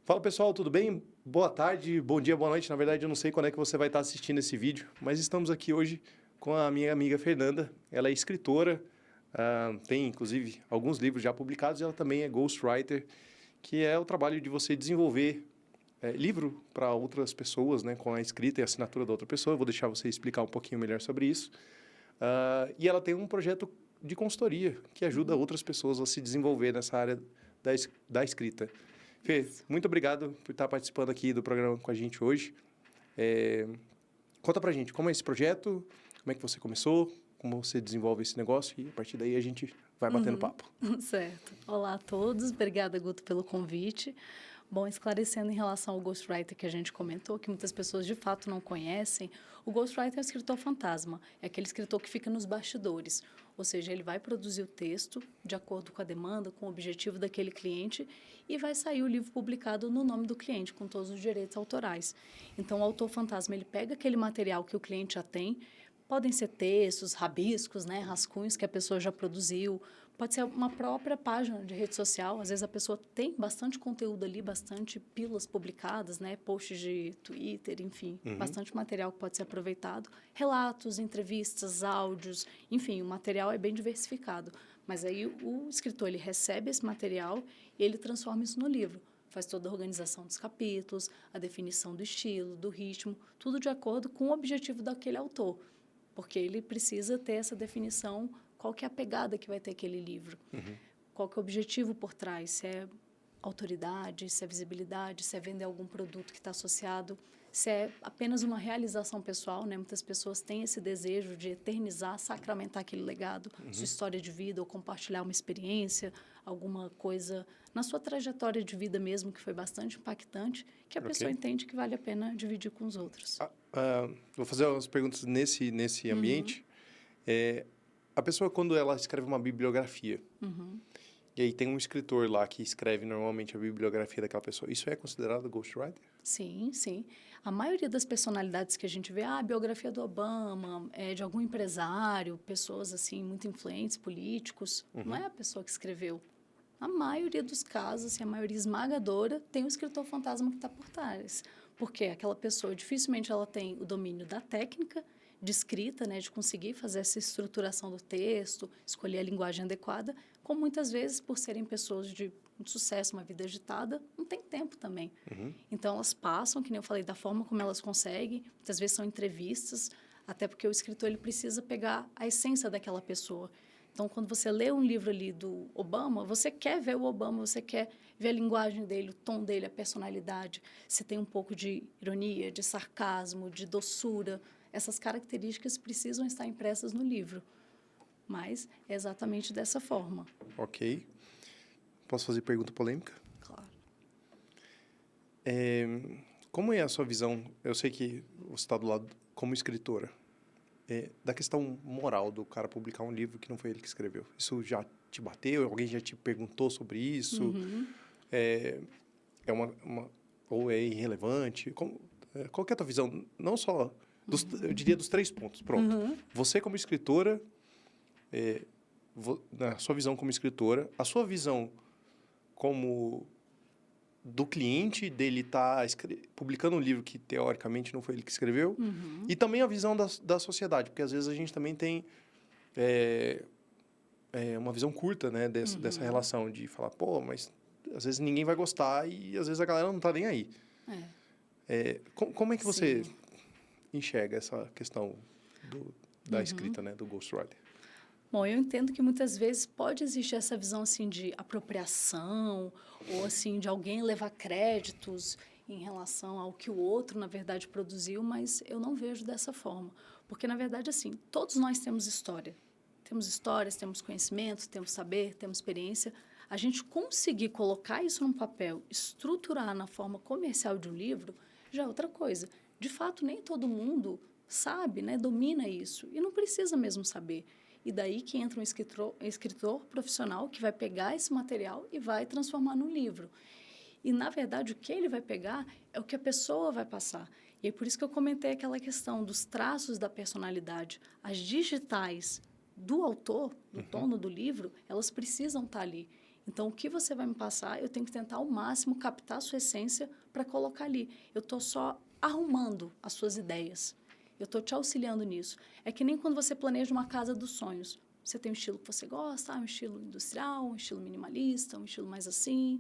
Fala pessoal, tudo bem? Boa tarde, bom dia, boa noite. Na verdade, eu não sei quando é que você vai estar assistindo esse vídeo, mas estamos aqui hoje com a minha amiga Fernanda. Ela é escritora, tem inclusive alguns livros já publicados e ela também é ghostwriter, que é o trabalho de você desenvolver livro para outras pessoas, né, com a escrita e a assinatura da outra pessoa. Eu vou deixar você explicar um pouquinho melhor sobre isso. E ela tem um projeto de consultoria que ajuda outras pessoas a se desenvolver nessa área da escrita. Fê, muito obrigado por estar participando aqui do programa com a gente hoje. Conta pra gente, como é esse projeto, como é que você começou, como você desenvolve esse negócio e a partir daí a gente vai batendo papo. Certo. Olá a todos, obrigada, Guto, pelo convite. Bom, esclarecendo em relação ao ghostwriter que a gente comentou, que muitas pessoas de fato não conhecem, o ghostwriter é o escritor fantasma, é aquele escritor que fica nos bastidores, ou seja, ele vai produzir o texto de acordo com a demanda, com o objetivo daquele cliente e vai sair o livro publicado no nome do cliente, com todos os direitos autorais. Então, o autor fantasma, ele pega aquele material que o cliente já tem, podem ser textos, rabiscos, né, rascunhos que a pessoa já produziu, pode ser uma própria página de rede social, às vezes a pessoa tem bastante conteúdo ali, bastante pílulas publicadas, né, posts de Twitter, enfim, bastante material que pode ser aproveitado, relatos, entrevistas, áudios, enfim, o material é bem diversificado, mas aí o escritor, ele recebe esse material e ele transforma isso no livro, faz toda a organização dos capítulos, a definição do estilo, do ritmo, tudo de acordo com o objetivo daquele autor, porque ele precisa ter essa definição, qual que é a pegada que vai ter aquele livro, qual que é o objetivo por trás, se é autoridade, se é visibilidade, se é vender algum produto que está associado, se é apenas uma realização pessoal, né? Muitas pessoas têm esse desejo de eternizar, sacramentar aquele legado, sua história de vida, ou compartilhar uma experiência, alguma coisa na sua trajetória de vida mesmo, que foi bastante impactante, que a pessoa entende que vale a pena dividir com os outros. Vou fazer umas perguntas nesse ambiente. A pessoa, quando ela escreve uma bibliografia, e aí tem um escritor lá que escreve normalmente a bibliografia daquela pessoa, isso é considerado ghostwriter? Sim, sim. A maioria das personalidades que a gente vê, a biografia do Obama, de algum empresário, pessoas assim muito influentes, políticos, não é a pessoa que escreveu. A maioria dos casos, assim, a maioria esmagadora, tem um escritor fantasma que está por trás. Porque aquela pessoa, dificilmente ela tem o domínio da técnica de escrita, né, de conseguir fazer essa estruturação do texto, escolher a linguagem adequada, como muitas vezes, por serem pessoas de muito sucesso, uma vida agitada, não tem tempo também. Então, elas passam, que nem eu falei, da forma como elas conseguem, muitas vezes são entrevistas, até porque o escritor ele precisa pegar a essência daquela pessoa. Então, quando você lê um livro ali do Obama, você quer ver o Obama, você quer ver a linguagem dele, o tom dele, a personalidade. Se tem um pouco de ironia, de sarcasmo, de doçura, essas características precisam estar impressas no livro. Mas é exatamente dessa forma. Ok. Posso fazer pergunta polêmica? Claro. Como é a sua visão? Eu sei que você está do lado como escritora. Da questão moral do cara publicar um livro que não foi ele que escreveu. Isso já te bateu? Alguém já te perguntou sobre isso? É ou é irrelevante? Qual que é a tua visão? Não só, eu diria dos 3 pontos. Pronto. Você como escritora, na sua visão como escritora, a sua visão como do cliente, dele estar publicando um livro que, teoricamente, não foi ele que escreveu, e também a visão da sociedade, porque, às vezes, a gente também tem uma visão curta, né, dessa relação de falar, pô, mas, às vezes, ninguém vai gostar e, às vezes, a galera não está nem aí. Como é que você enxerga essa questão da escrita, né, do ghostwriter? Bom, eu entendo que muitas vezes pode existir essa visão assim de apropriação ou assim de alguém levar créditos em relação ao que o outro, na verdade, produziu, mas eu não vejo dessa forma. Porque, na verdade, assim, todos nós temos história. Temos histórias, temos conhecimento, temos saber, temos experiência. A gente conseguir colocar isso num papel, estruturar na forma comercial de um livro, já é outra coisa. De fato, nem todo mundo sabe, né, domina isso. E não precisa mesmo saber. E daí que entra um escritor profissional que vai pegar esse material e vai transformar num livro. E, na verdade, o que ele vai pegar é o que a pessoa vai passar. E é por isso que eu comentei aquela questão dos traços da personalidade. As digitais do autor, do dono do livro, elas precisam estar ali. Então, o que você vai me passar, eu tenho que tentar ao máximo captar a sua essência para colocar ali. Eu estou só arrumando as suas ideias. Eu estou te auxiliando nisso. É que nem quando você planeja uma casa dos sonhos. Você tem um estilo que você gosta, um estilo industrial, um estilo minimalista, um estilo mais assim.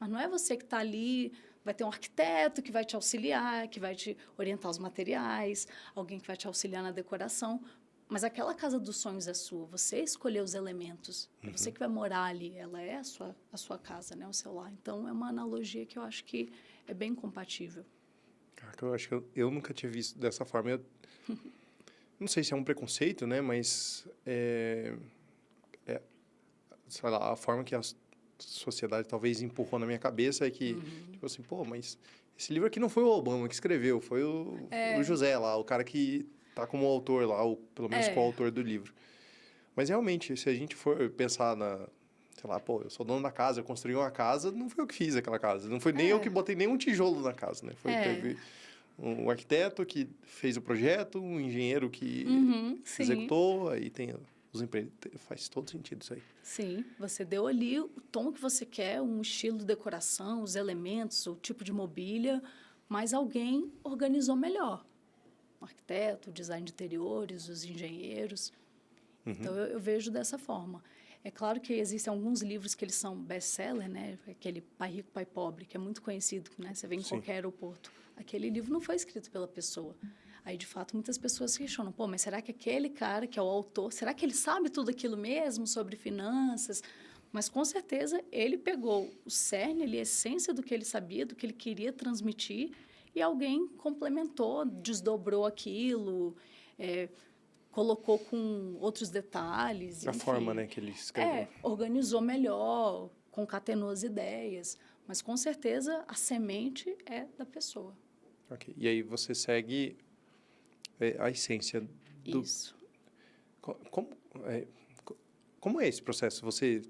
Mas não é você que está ali, vai ter um arquiteto que vai te auxiliar, que vai te orientar os materiais, alguém que vai te auxiliar na decoração. Mas aquela casa dos sonhos é sua, você escolheu os elementos, é você que vai morar ali, ela é a sua casa, né, o seu lar. Então, é uma analogia que eu acho que é bem compatível. Caraca, eu acho que eu nunca tinha visto dessa forma. Eu não sei se é um preconceito, né? Mas, sei lá, a forma que a sociedade talvez empurrou na minha cabeça é que, tipo assim, pô, mas esse livro aqui não foi o Obama que escreveu, foi o José lá, o cara que tá como autor lá, ou pelo menos coautor do livro. Mas realmente, se a gente for pensar sei lá, pô, eu sou dono da casa, eu construí uma casa, não foi eu que fiz aquela casa. Não foi nem eu que botei nenhum tijolo na casa, né? Teve um arquiteto que fez o projeto, um engenheiro que Sim. executou, aí tem os empreendedores. Faz todo sentido isso aí. Sim, você deu ali o tom que você quer, um estilo de decoração, os elementos, o tipo de mobília, mas alguém organizou melhor. O arquiteto, o design de interiores, os engenheiros. Então, eu vejo dessa forma. É claro que existem alguns livros que eles são best-seller, né? Aquele Pai Rico, Pai Pobre, que é muito conhecido, né? Você vê em qualquer aeroporto. Aquele livro não foi escrito pela pessoa. Aí, de fato, muitas pessoas se questionam, pô, mas será que aquele cara que é o autor, será que ele sabe tudo aquilo mesmo sobre finanças? Mas, com certeza, ele pegou o cerne ali, a essência do que ele sabia, do que ele queria transmitir, e alguém complementou, desdobrou aquilo, colocou com outros detalhes, A enfim. forma, né, que ele escreveu. Organizou melhor, concatenou as ideias, mas com certeza a semente é da pessoa. Ok. E aí você segue a essência do... Isso. Como, é, como é esse processo? Você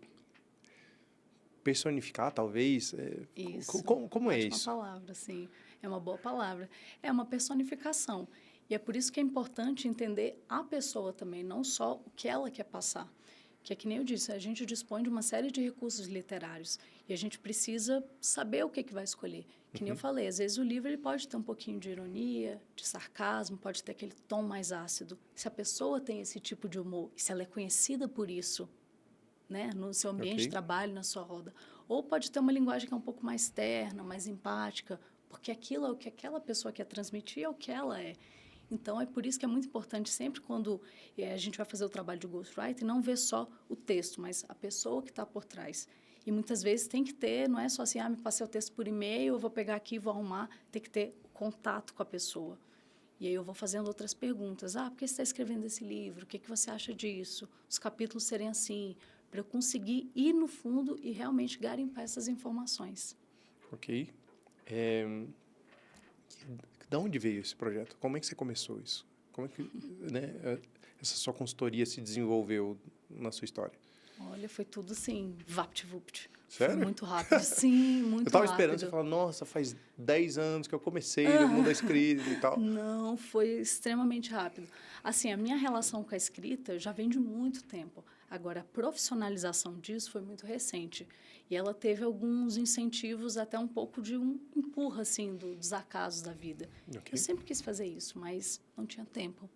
personificar, talvez? Isso. Como é Ótima isso? palavra, sim. É uma boa palavra. É uma personificação. E é por isso que é importante entender a pessoa também, não só o que ela quer passar. Que é que nem eu disse, a gente dispõe de uma série de recursos literários e a gente precisa saber o que vai escolher. Que nem eu falei, às vezes o livro ele pode ter um pouquinho de ironia, de sarcasmo, pode ter aquele tom mais ácido. Se a pessoa tem esse tipo de humor e se ela é conhecida por isso, né, no seu ambiente de trabalho, na sua roda. Ou pode ter uma linguagem que é um pouco mais terna, mais empática, porque aquilo é o que aquela pessoa quer transmitir, é o que ela é. Então, é por isso que é muito importante sempre quando a gente vai fazer o trabalho de ghostwriting, não ver só o texto, mas a pessoa que está por trás. E muitas vezes tem que ter, não é só assim, me passei o texto por e-mail, eu vou pegar aqui e vou arrumar, tem que ter contato com a pessoa. E aí eu vou fazendo outras perguntas. Por que você está escrevendo esse livro? O que você acha disso? Os capítulos serem assim, para eu conseguir ir no fundo e realmente garimpar essas informações. Ok. Da onde veio esse projeto? Como é que você começou isso? Como é que, né, essa sua consultoria se desenvolveu na sua história? Olha, foi tudo assim, vapt-vupt. Foi Sério? muito rápido. Sim, Eu muito estava esperando você rápido. falar, nossa, faz 10 anos que eu comecei no mundo da escrita e tal. Não, foi extremamente rápido. Assim, a minha relação com a escrita já vem de muito tempo. Agora, a profissionalização disso foi muito recente. E ela teve alguns incentivos, até um pouco de um empurra, assim, dos acasos da vida. Ok. Eu sempre quis fazer isso, mas não tinha tempo.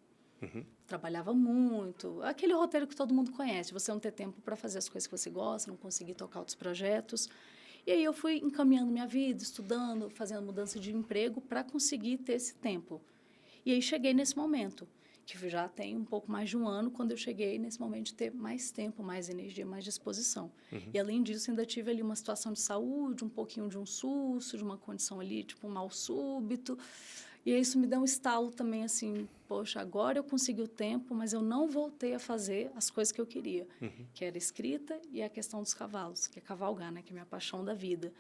Trabalhava muito. Aquele roteiro que todo mundo conhece. Você não ter tempo para fazer as coisas que você gosta, não conseguir tocar outros projetos. E aí eu fui encaminhando minha vida, estudando, fazendo mudança de emprego para conseguir ter esse tempo. E aí cheguei nesse momento, que já tem um pouco mais de um ano, quando eu cheguei nesse momento de ter mais tempo, mais energia, mais disposição. E além disso, ainda tive ali uma situação de saúde, um pouquinho de um susto, de uma condição ali, tipo um mal súbito. E aí isso me deu um estalo também, assim, poxa, agora eu consegui o tempo, mas eu não voltei a fazer as coisas que eu queria, que era escrita e a questão dos cavalos, que é cavalgar, né, que é a minha paixão da vida.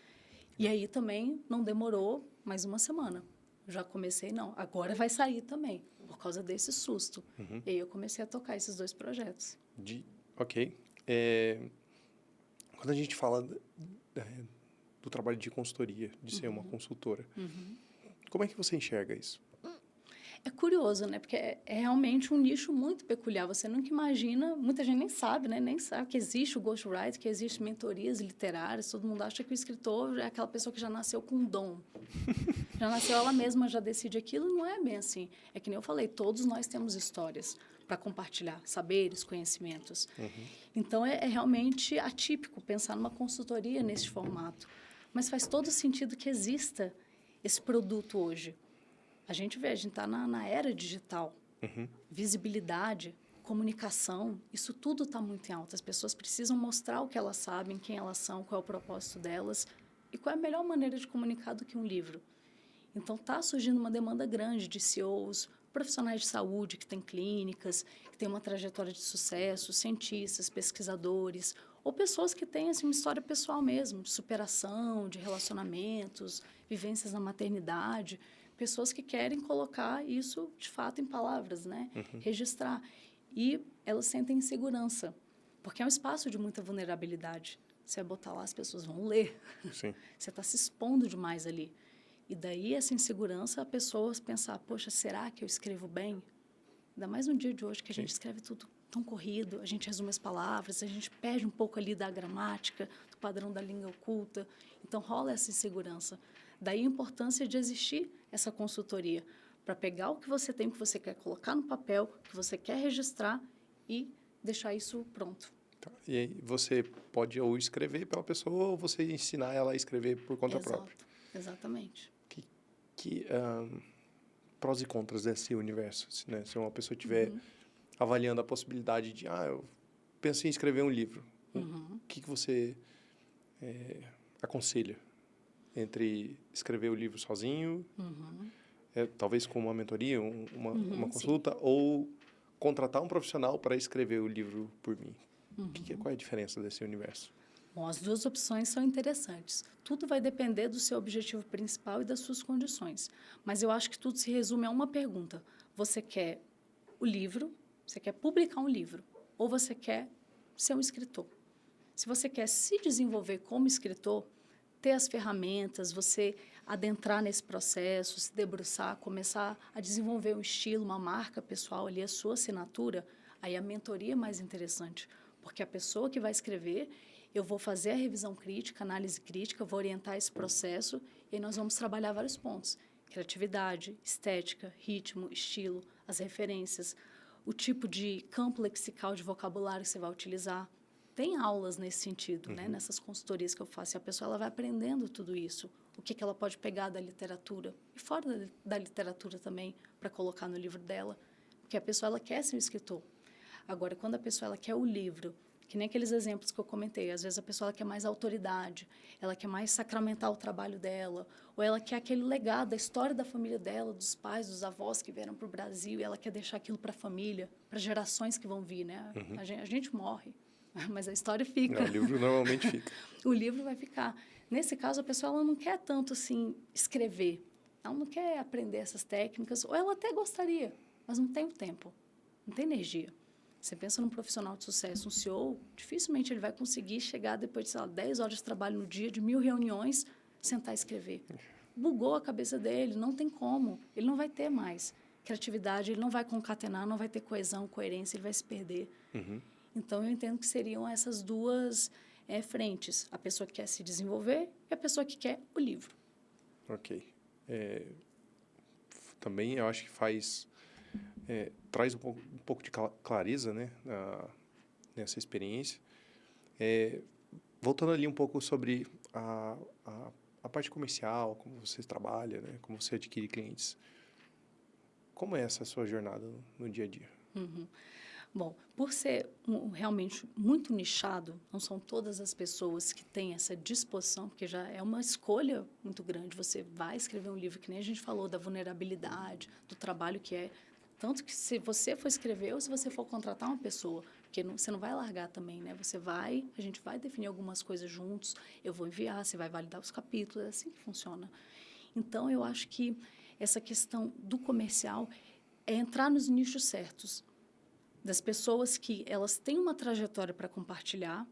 E aí também não demorou mais uma semana. Eu já comecei, não, agora vai sair também, por causa desse susto. E aí eu comecei a tocar esses dois projetos. Ok. Quando a gente fala do trabalho de consultoria, de ser uma consultora, como é que você enxerga isso? É curioso, né? Porque é realmente um nicho muito peculiar. Você nunca imagina, muita gente nem sabe, né? Nem sabe que existe o ghostwriter, que existe mentorias literárias. Todo mundo acha que o escritor é aquela pessoa que já nasceu com um dom. Já nasceu ela mesma, já decide aquilo. Não é bem assim. É que nem eu falei, todos nós temos histórias para compartilhar, saberes, conhecimentos. Então, é realmente atípico pensar numa consultoria nesse formato. Mas faz todo sentido que exista esse produto hoje. A gente está na era digital. Visibilidade, comunicação, isso tudo está muito em alta. As pessoas precisam mostrar o que elas sabem, quem elas são, qual é o propósito delas e qual é a melhor maneira de comunicar do que um livro. Então, está surgindo uma demanda grande de CEOs, profissionais de saúde que têm clínicas, que têm uma trajetória de sucesso, cientistas, pesquisadores, ou pessoas que têm assim, uma história pessoal mesmo, de superação, de relacionamentos, vivências na maternidade, pessoas que querem colocar isso, de fato, em palavras, né? Registrar. E elas sentem insegurança, porque é um espaço de muita vulnerabilidade. Você vai botar lá, as pessoas vão ler. Sim. Você está se expondo demais ali. E daí, essa insegurança, a pessoa pensar, poxa, será que eu escrevo bem? Ainda mais no dia de hoje, que a gente escreve tudo tão corrido, a gente resume as palavras, a gente perde um pouco ali da gramática, do padrão da língua oculta. Então, rola essa insegurança. Daí a importância de existir essa consultoria, para pegar o que você tem, que você quer colocar no papel, que você quer registrar e deixar isso pronto. Tá. E aí você pode ou escrever pela pessoa ou você ensinar ela a escrever por conta própria. Exatamente. Prós e contras desse universo, né? Se uma pessoa estiver avaliando a possibilidade de, eu penso em escrever um livro, o que você aconselha entre escrever o livro sozinho, talvez com uma mentoria, uma consulta, ou contratar um profissional para escrever o livro por mim? Qual é a diferença desse universo? Bom, as duas opções são interessantes. Tudo vai depender do seu objetivo principal e das suas condições. Mas eu acho que tudo se resume a uma pergunta. Você quer o livro, você quer publicar um livro, ou você quer ser um escritor? Se você quer se desenvolver como escritor, ter as ferramentas, você adentrar nesse processo, se debruçar, começar a desenvolver um estilo, uma marca pessoal ali, a sua assinatura, aí a mentoria é mais interessante. Porque a pessoa que vai escrever, eu vou fazer a revisão crítica, análise crítica, vou orientar esse processo e aí nós vamos trabalhar vários pontos. Criatividade, estética, ritmo, estilo, as referências, o tipo de campo lexical de vocabulário que você vai utilizar. Tem aulas nesse sentido, né? Nessas consultorias que eu faço. E a pessoa ela vai aprendendo tudo isso. O que ela pode pegar da literatura e fora da literatura também para colocar no livro dela. Porque a pessoa ela quer ser um escritor. Agora, quando a pessoa ela quer o livro, que nem aqueles exemplos que eu comentei, às vezes a pessoa ela quer mais autoridade, ela quer mais sacramentar o trabalho dela, ou ela quer aquele legado, a história da família dela, dos pais, dos avós que vieram para o Brasil, e ela quer deixar aquilo para a família, para gerações que vão vir, né? A gente morre, mas a história fica. Não, o livro normalmente fica. O livro vai ficar. Nesse caso, a pessoa ela não quer tanto assim escrever, ela não quer aprender essas técnicas, ou ela até gostaria, mas não tem o tempo, não tem energia. Você pensa num profissional de sucesso, um CEO, dificilmente ele vai conseguir chegar depois de, sei lá, 10 horas de trabalho no dia, de 1000 reuniões, sentar e escrever. Bugou a cabeça dele, não tem como. Ele não vai ter mais criatividade, ele não vai concatenar, não vai ter coesão, coerência, ele vai se perder. Então, eu entendo que seriam essas duas frentes. A pessoa que quer se desenvolver e a pessoa que quer o livro. Ok. Também eu acho que traz um pouco de clareza, né, nessa experiência. Voltando ali um pouco sobre a parte comercial, como você trabalha, né, como você adquire clientes. Como é essa sua jornada no dia a dia? Bom, por ser realmente muito nichado, não são todas as pessoas que têm essa disposição, porque já é uma escolha muito grande. Você vai escrever um livro, que nem a gente falou, da vulnerabilidade, do trabalho que é. Tanto que se você for escrever ou se você for contratar uma pessoa, porque você não vai largar também, né? A gente vai definir algumas coisas juntos, eu vou enviar, você vai validar os capítulos, é assim que funciona. Então, eu acho que essa questão do comercial é entrar nos nichos certos, das pessoas que elas têm uma trajetória para compartilhar.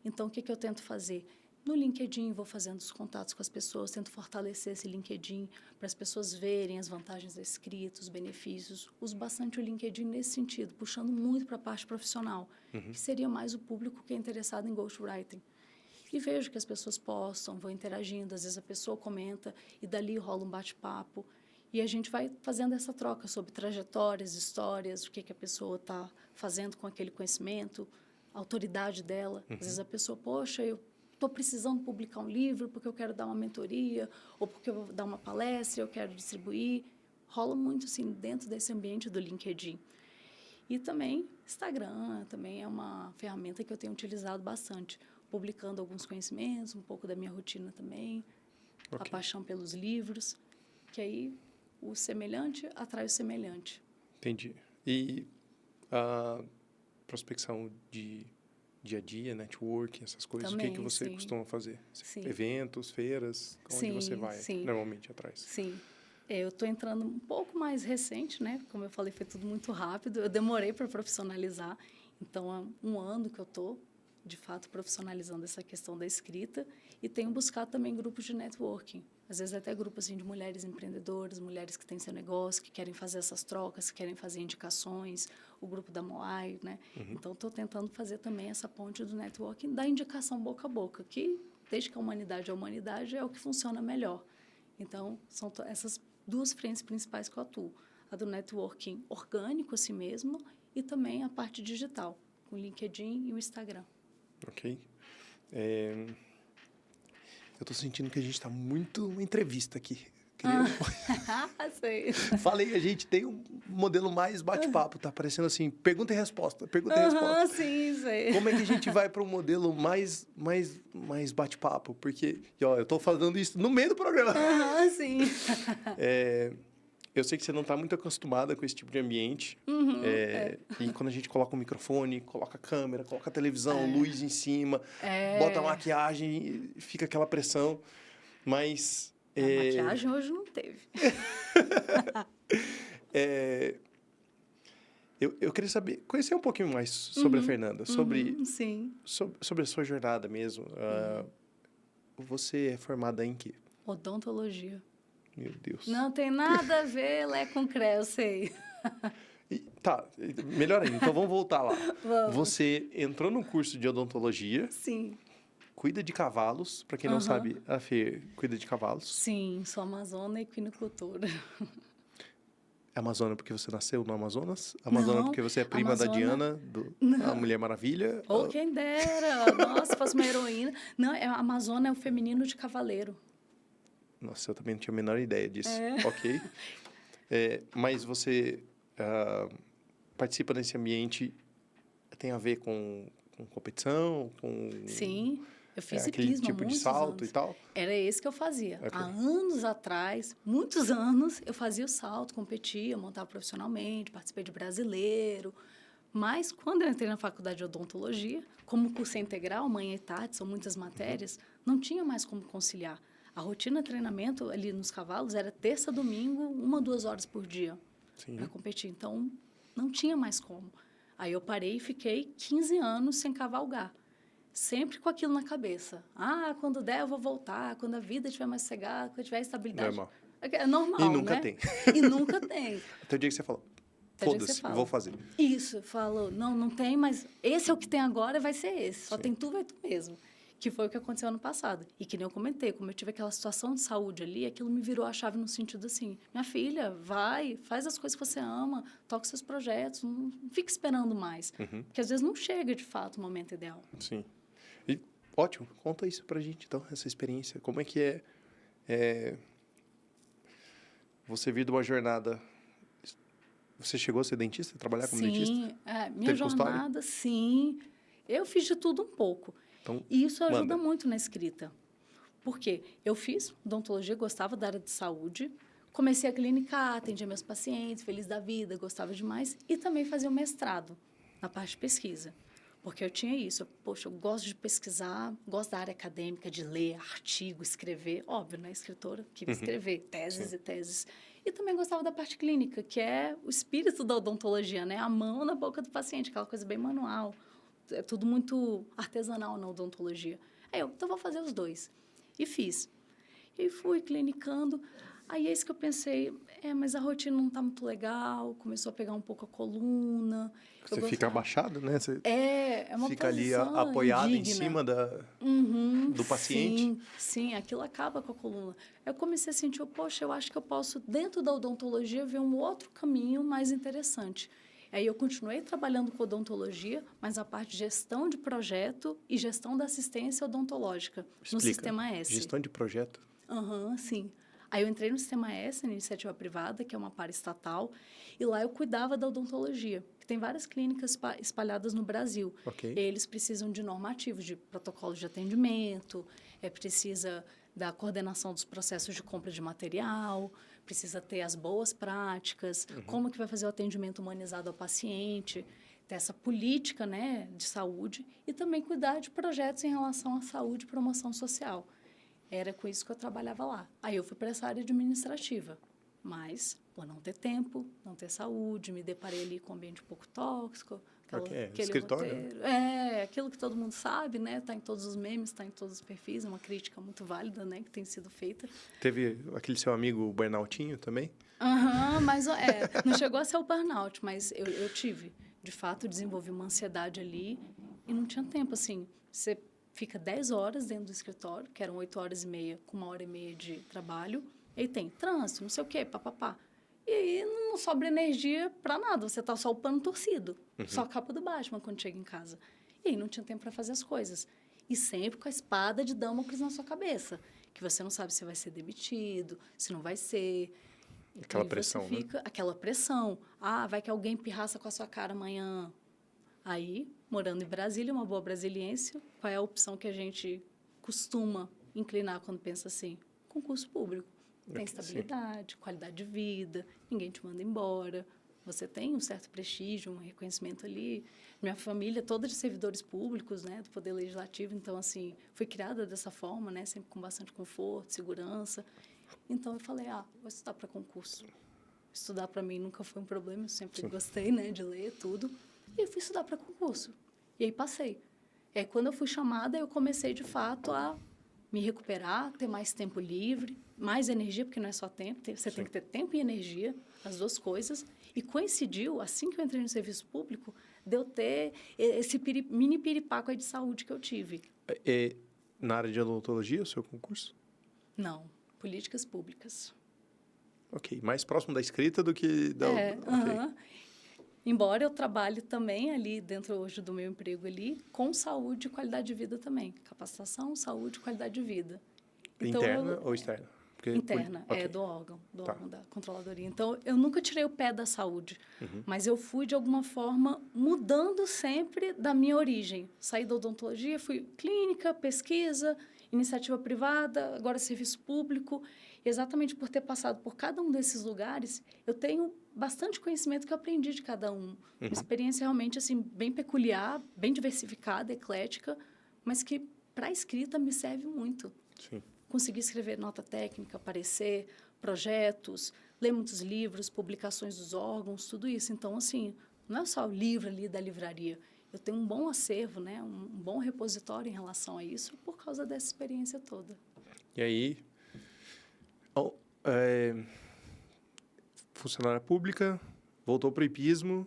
Então, o que eu tento fazer? no LinkedIn, vou fazendo os contatos com as pessoas, tento fortalecer esse LinkedIn para as pessoas verem as vantagens da escrita, os benefícios. Uso bastante o LinkedIn nesse sentido, puxando muito para a parte profissional, que seria mais o público que é interessado em ghostwriting. E vejo que as pessoas postam, vão interagindo, às vezes a pessoa comenta e dali rola um bate-papo. E a gente vai fazendo essa troca sobre trajetórias, histórias, o que a pessoa está fazendo com aquele conhecimento, a autoridade dela. Às vezes a pessoa, poxa, eu estou precisando publicar um livro porque eu quero dar uma mentoria ou porque eu vou dar uma palestra, eu quero distribuir. Rola muito, assim, dentro desse ambiente do LinkedIn. E também Instagram, também é uma ferramenta que eu tenho utilizado bastante, publicando alguns conhecimentos, um pouco da minha rotina também, a paixão pelos livros, que aí o semelhante atrai o semelhante. Entendi. E a prospecção de dia a dia, networking, essas coisas, Também, o que você sim. costuma fazer? Sim. Eventos, feiras, onde você vai normalmente atrás? Sim. Eu estou entrando um pouco mais recente, né? Como eu falei, foi tudo muito rápido. Eu demorei para profissionalizar. Então, há um ano que eu estou, de fato, profissionalizando essa questão da escrita e tenho buscado também grupos de networking. Às vezes até grupos assim, de mulheres empreendedoras, mulheres que têm seu negócio, que querem fazer essas trocas, que querem fazer indicações, o grupo da Moai, né? Então, estou tentando fazer também essa ponte do networking, da indicação boca a boca, que, desde que a humanidade é a humanidade, é o que funciona melhor. Então, são essas duas frentes principais que eu atuo. A do networking orgânico, assim mesmo, e também a parte digital, com o LinkedIn e o Instagram. Ok. Eu estou sentindo que a gente está muito uma entrevista aqui. Sei. Falei, a gente tem um modelo mais bate-papo, tá parecendo assim, pergunta e resposta, pergunta e resposta. Sim, sei. Como é que a gente vai para um modelo mais bate-papo? Porque, ó, eu estou falando isso no meio do programa. Sim. Eu sei que você não está muito acostumada com esse tipo de ambiente. E quando a gente coloca o microfone, coloca a câmera, coloca a televisão, luz em cima, bota a maquiagem, fica aquela pressão. Mas... A maquiagem hoje não teve. Eu queria saber, conhecer um pouquinho mais sobre a Fernanda, sobre a sua jornada mesmo. Você é formada em quê? Odontologia. Meu Deus. Não tem nada a ver Lé com CRE, eu sei. Tá, melhor ainda. Então, vamos voltar lá. Vamos. Você entrou no curso de odontologia. Sim. Cuida de cavalos. Para quem não sabe, a Fê cuida de cavalos. Sim, sou amazona e equinocultora. Amazônia porque você nasceu no Amazonas? Amazônia porque você é prima da Diana, a Mulher Maravilha? Ou quem dera. Nossa, fosse uma heroína. Não, a Amazônia é o feminino de cavaleiro. Nossa, eu também não tinha a menor ideia disso. Ok. Mas você participa desse ambiente, tem a ver com competição? Sim, eu fiz aquele ciclismo tipo há de muitos salto anos. e tal? Era esse que eu fazia. Okay. Há anos atrás, muitos anos, eu fazia o salto, competia, montava profissionalmente, participei de brasileiro. Mas, quando eu entrei na faculdade de odontologia, como curso integral, manhã e tarde, são muitas matérias, não tinha mais como conciliar. A rotina de treinamento ali nos cavalos era terça, domingo, 1, 2 horas por dia para competir. Então, não tinha mais como. Aí eu parei e fiquei 15 anos sem cavalgar. Sempre com aquilo na cabeça. Quando der eu vou voltar, quando a vida estiver mais sossegada, quando tiver estabilidade. Normal. É normal, E nunca né? tem. E nunca tem. Até o dia que você falou, foda-se, vou fazer. Isso, falou, não tem, mas esse é o que tem agora, vai ser esse. Só tem tu, vai tu mesmo. Que foi o que aconteceu ano passado. E que nem eu comentei, como eu tive aquela situação de saúde ali, aquilo me virou a chave no sentido assim, minha filha, vai, faz as coisas que você ama, toca seus projetos, não fique esperando mais. Porque às vezes não chega, de fato, o momento ideal. Sim. E, ótimo, conta isso pra gente, então, essa experiência. Como é que é você vir de uma jornada... Você chegou a ser dentista, trabalhar como dentista? Sim, minha jornada, sim. Eu fiz de tudo um pouco. Então, e isso ajuda muito na escrita. Por quê? Eu fiz odontologia, gostava da área de saúde, comecei a clinicar, atendia meus pacientes, feliz da vida, gostava demais, e também fazia o mestrado na parte de pesquisa. Porque eu tinha isso, eu gosto de pesquisar, gosto da área acadêmica, de ler artigo, escrever, óbvio, né? Escritora, queria escrever teses e teses. E também gostava da parte clínica, que é o espírito da odontologia, né? A mão na boca do paciente, aquela coisa bem manual. É tudo muito artesanal na odontologia. Aí então vou fazer os dois. E fiz. E fui clinicando. Aí é isso que eu pensei, mas a rotina não está muito legal, começou a pegar um pouco a coluna. Você fica abaixado, né? Você é uma fica ali posição apoiado indigna. em cima do paciente. Sim, aquilo acaba com a coluna. Eu comecei a sentir, poxa, eu acho que eu posso, dentro da odontologia, ver um outro caminho mais interessante. Aí eu continuei trabalhando com odontologia, mas a parte de gestão de projeto e gestão da assistência odontológica no Sistema S. Gestão de projeto? Sim. Aí eu entrei no Sistema S, na iniciativa privada, que é uma paraestatal, e lá eu cuidava da odontologia. Tem várias clínicas espalhadas no Brasil. Okay. Eles precisam de normativos, de protocolos de atendimento, precisa da coordenação dos processos de compra de material, precisa ter as boas práticas, como que vai fazer o atendimento humanizado ao paciente, ter essa política, né, de saúde e também cuidar de projetos em relação à saúde e promoção social. Era com isso que eu trabalhava lá. Aí eu fui para essa área administrativa, mas por não ter tempo, não ter saúde, me deparei ali com um ambiente um pouco tóxico. Aquele escritório? Roteiro. Aquilo que todo mundo sabe, né? Está em todos os memes, está em todos os perfis, é uma crítica muito válida, né? Que tem sido feita. Teve aquele seu amigo burnoutinho também? Mas não chegou a ser o burnout, mas eu tive. De fato, desenvolvi uma ansiedade ali e não tinha tempo, assim. Você fica 10 horas dentro do escritório, que eram 8 horas e meia, com 1h30 de trabalho. E aí tem trânsito, não sei o quê, papapá. E aí não sobra energia para nada, você tá só o pano torcido, só a capa do Batman quando chega em casa. E aí não tinha tempo para fazer as coisas. E sempre com a espada de Damocles na sua cabeça, que você não sabe se vai ser demitido, se não vai ser. Aquela pressão, né? Aquela pressão. Vai que alguém pirraça com a sua cara amanhã. Aí, morando em Brasília, uma boa brasiliense, qual é a opção que a gente costuma inclinar quando pensa assim? Concurso público. Tem estabilidade, qualidade de vida, ninguém te manda embora, você tem um certo prestígio, um reconhecimento ali. Minha família toda de servidores públicos, né, do Poder Legislativo, então, assim, fui criada dessa forma, né, sempre com bastante conforto, segurança. Então, eu falei, vou estudar para concurso. Estudar para mim nunca foi um problema, eu sempre gostei, né, de ler tudo. E fui estudar para concurso. E aí passei. E aí, quando eu fui chamada, eu comecei, de fato, a me recuperar, ter mais tempo livre, mais energia, porque não é só tempo, você tem que ter tempo e energia, as duas coisas. E coincidiu, assim que eu entrei no serviço público, de eu ter esse mini piripaco aí de saúde que eu tive. Na área de odontologia, o seu concurso? Não, políticas públicas. Ok, mais próximo da escrita do que da... Embora eu trabalhe também ali, dentro hoje do meu emprego ali, com saúde e qualidade de vida também. Capacitação, saúde e qualidade de vida. Então, interna ou externa? Porque interna, do órgão da controladoria. Então, eu nunca tirei o pé da saúde, mas eu fui, de alguma forma, mudando sempre da minha origem. Saí da odontologia, fui clínica, pesquisa, iniciativa privada, agora serviço público. E exatamente por ter passado por cada um desses lugares, eu tenho bastante conhecimento que eu aprendi de cada um. Uma experiência realmente assim, bem peculiar, bem diversificada, eclética, mas que, para a escrita, me serve muito. Sim. Consegui escrever nota técnica, parecer, projetos, ler muitos livros, publicações dos órgãos, tudo isso. Então, assim, não é só o livro ali da livraria. Eu tenho um bom acervo, né? Um bom repositório em relação a isso, por causa dessa experiência toda. E aí, funcionária pública, voltou para o hipismo.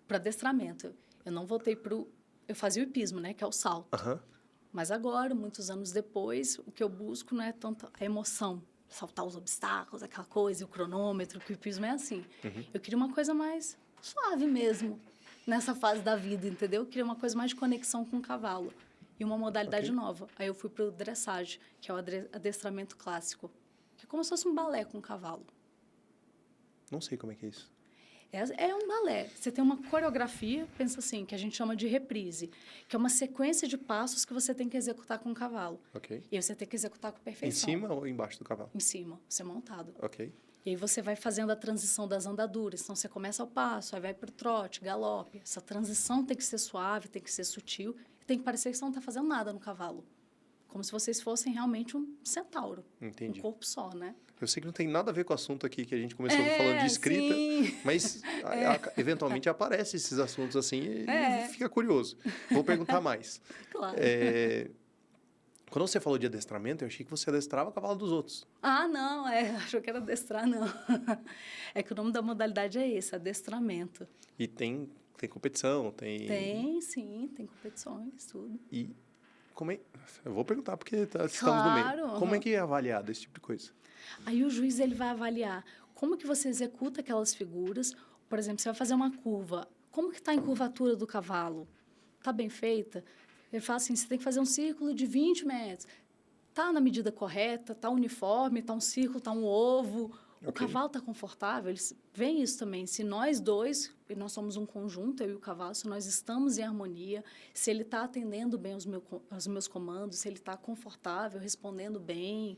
Para adestramento. Eu não voltei para o... Eu fazia o hipismo, né? Que é o salto. Mas agora, muitos anos depois, o que eu busco não é tanto a emoção, saltar os obstáculos, aquela coisa, o cronômetro, que o hipismo é assim. Eu queria uma coisa mais suave mesmo, nessa fase da vida, entendeu? Eu queria uma coisa mais de conexão com o cavalo. E uma modalidade nova. Aí eu fui para o dressage, que é o adestramento clássico. Que é como se fosse um balé com o cavalo. Não sei como é que é isso. É um balé. Você tem uma coreografia, pensa assim, que a gente chama de reprise, que é uma sequência de passos que você tem que executar com o cavalo. Ok. E aí você tem que executar com perfeição. Em cima ou embaixo do cavalo? Em cima, você é montado. Ok. E aí você vai fazendo a transição das andaduras. Então, você começa ao passo, aí vai para o trote, galope. Essa transição tem que ser suave, tem que ser sutil. E tem que parecer que você não está fazendo nada no cavalo. Como se vocês fossem realmente um centauro. Entendi. Um corpo só, né? Eu sei que não tem nada a ver com o assunto aqui que a gente começou falando de escrita, mas eventualmente aparecem esses assuntos assim e fica curioso. Vou perguntar mais. Claro. Quando você falou de adestramento, eu achei que você adestrava o cavalo dos outros. Ah, não, achou que era adestrar, não. É que o nome da modalidade é esse, adestramento. E tem competição, tem... Tem, sim, tem competições, tudo. E como é... Eu vou perguntar porque estamos no Claro, meio. Como é que é avaliado esse tipo de coisa? Aí o juiz ele vai avaliar como que você executa aquelas figuras. Por exemplo, você vai fazer uma curva. Como que está a encurvatura do cavalo? Está bem feita? Ele fala assim, você tem que fazer um círculo de 20 metros. Está na medida correta? Está uniforme? Está um círculo? Está um ovo? O cavalo está confortável? Eles veem isso também. Se nós dois, e nós somos um conjunto, eu e o cavalo, se nós estamos em harmonia, se ele está atendendo bem os meus comandos, se ele está confortável, respondendo bem,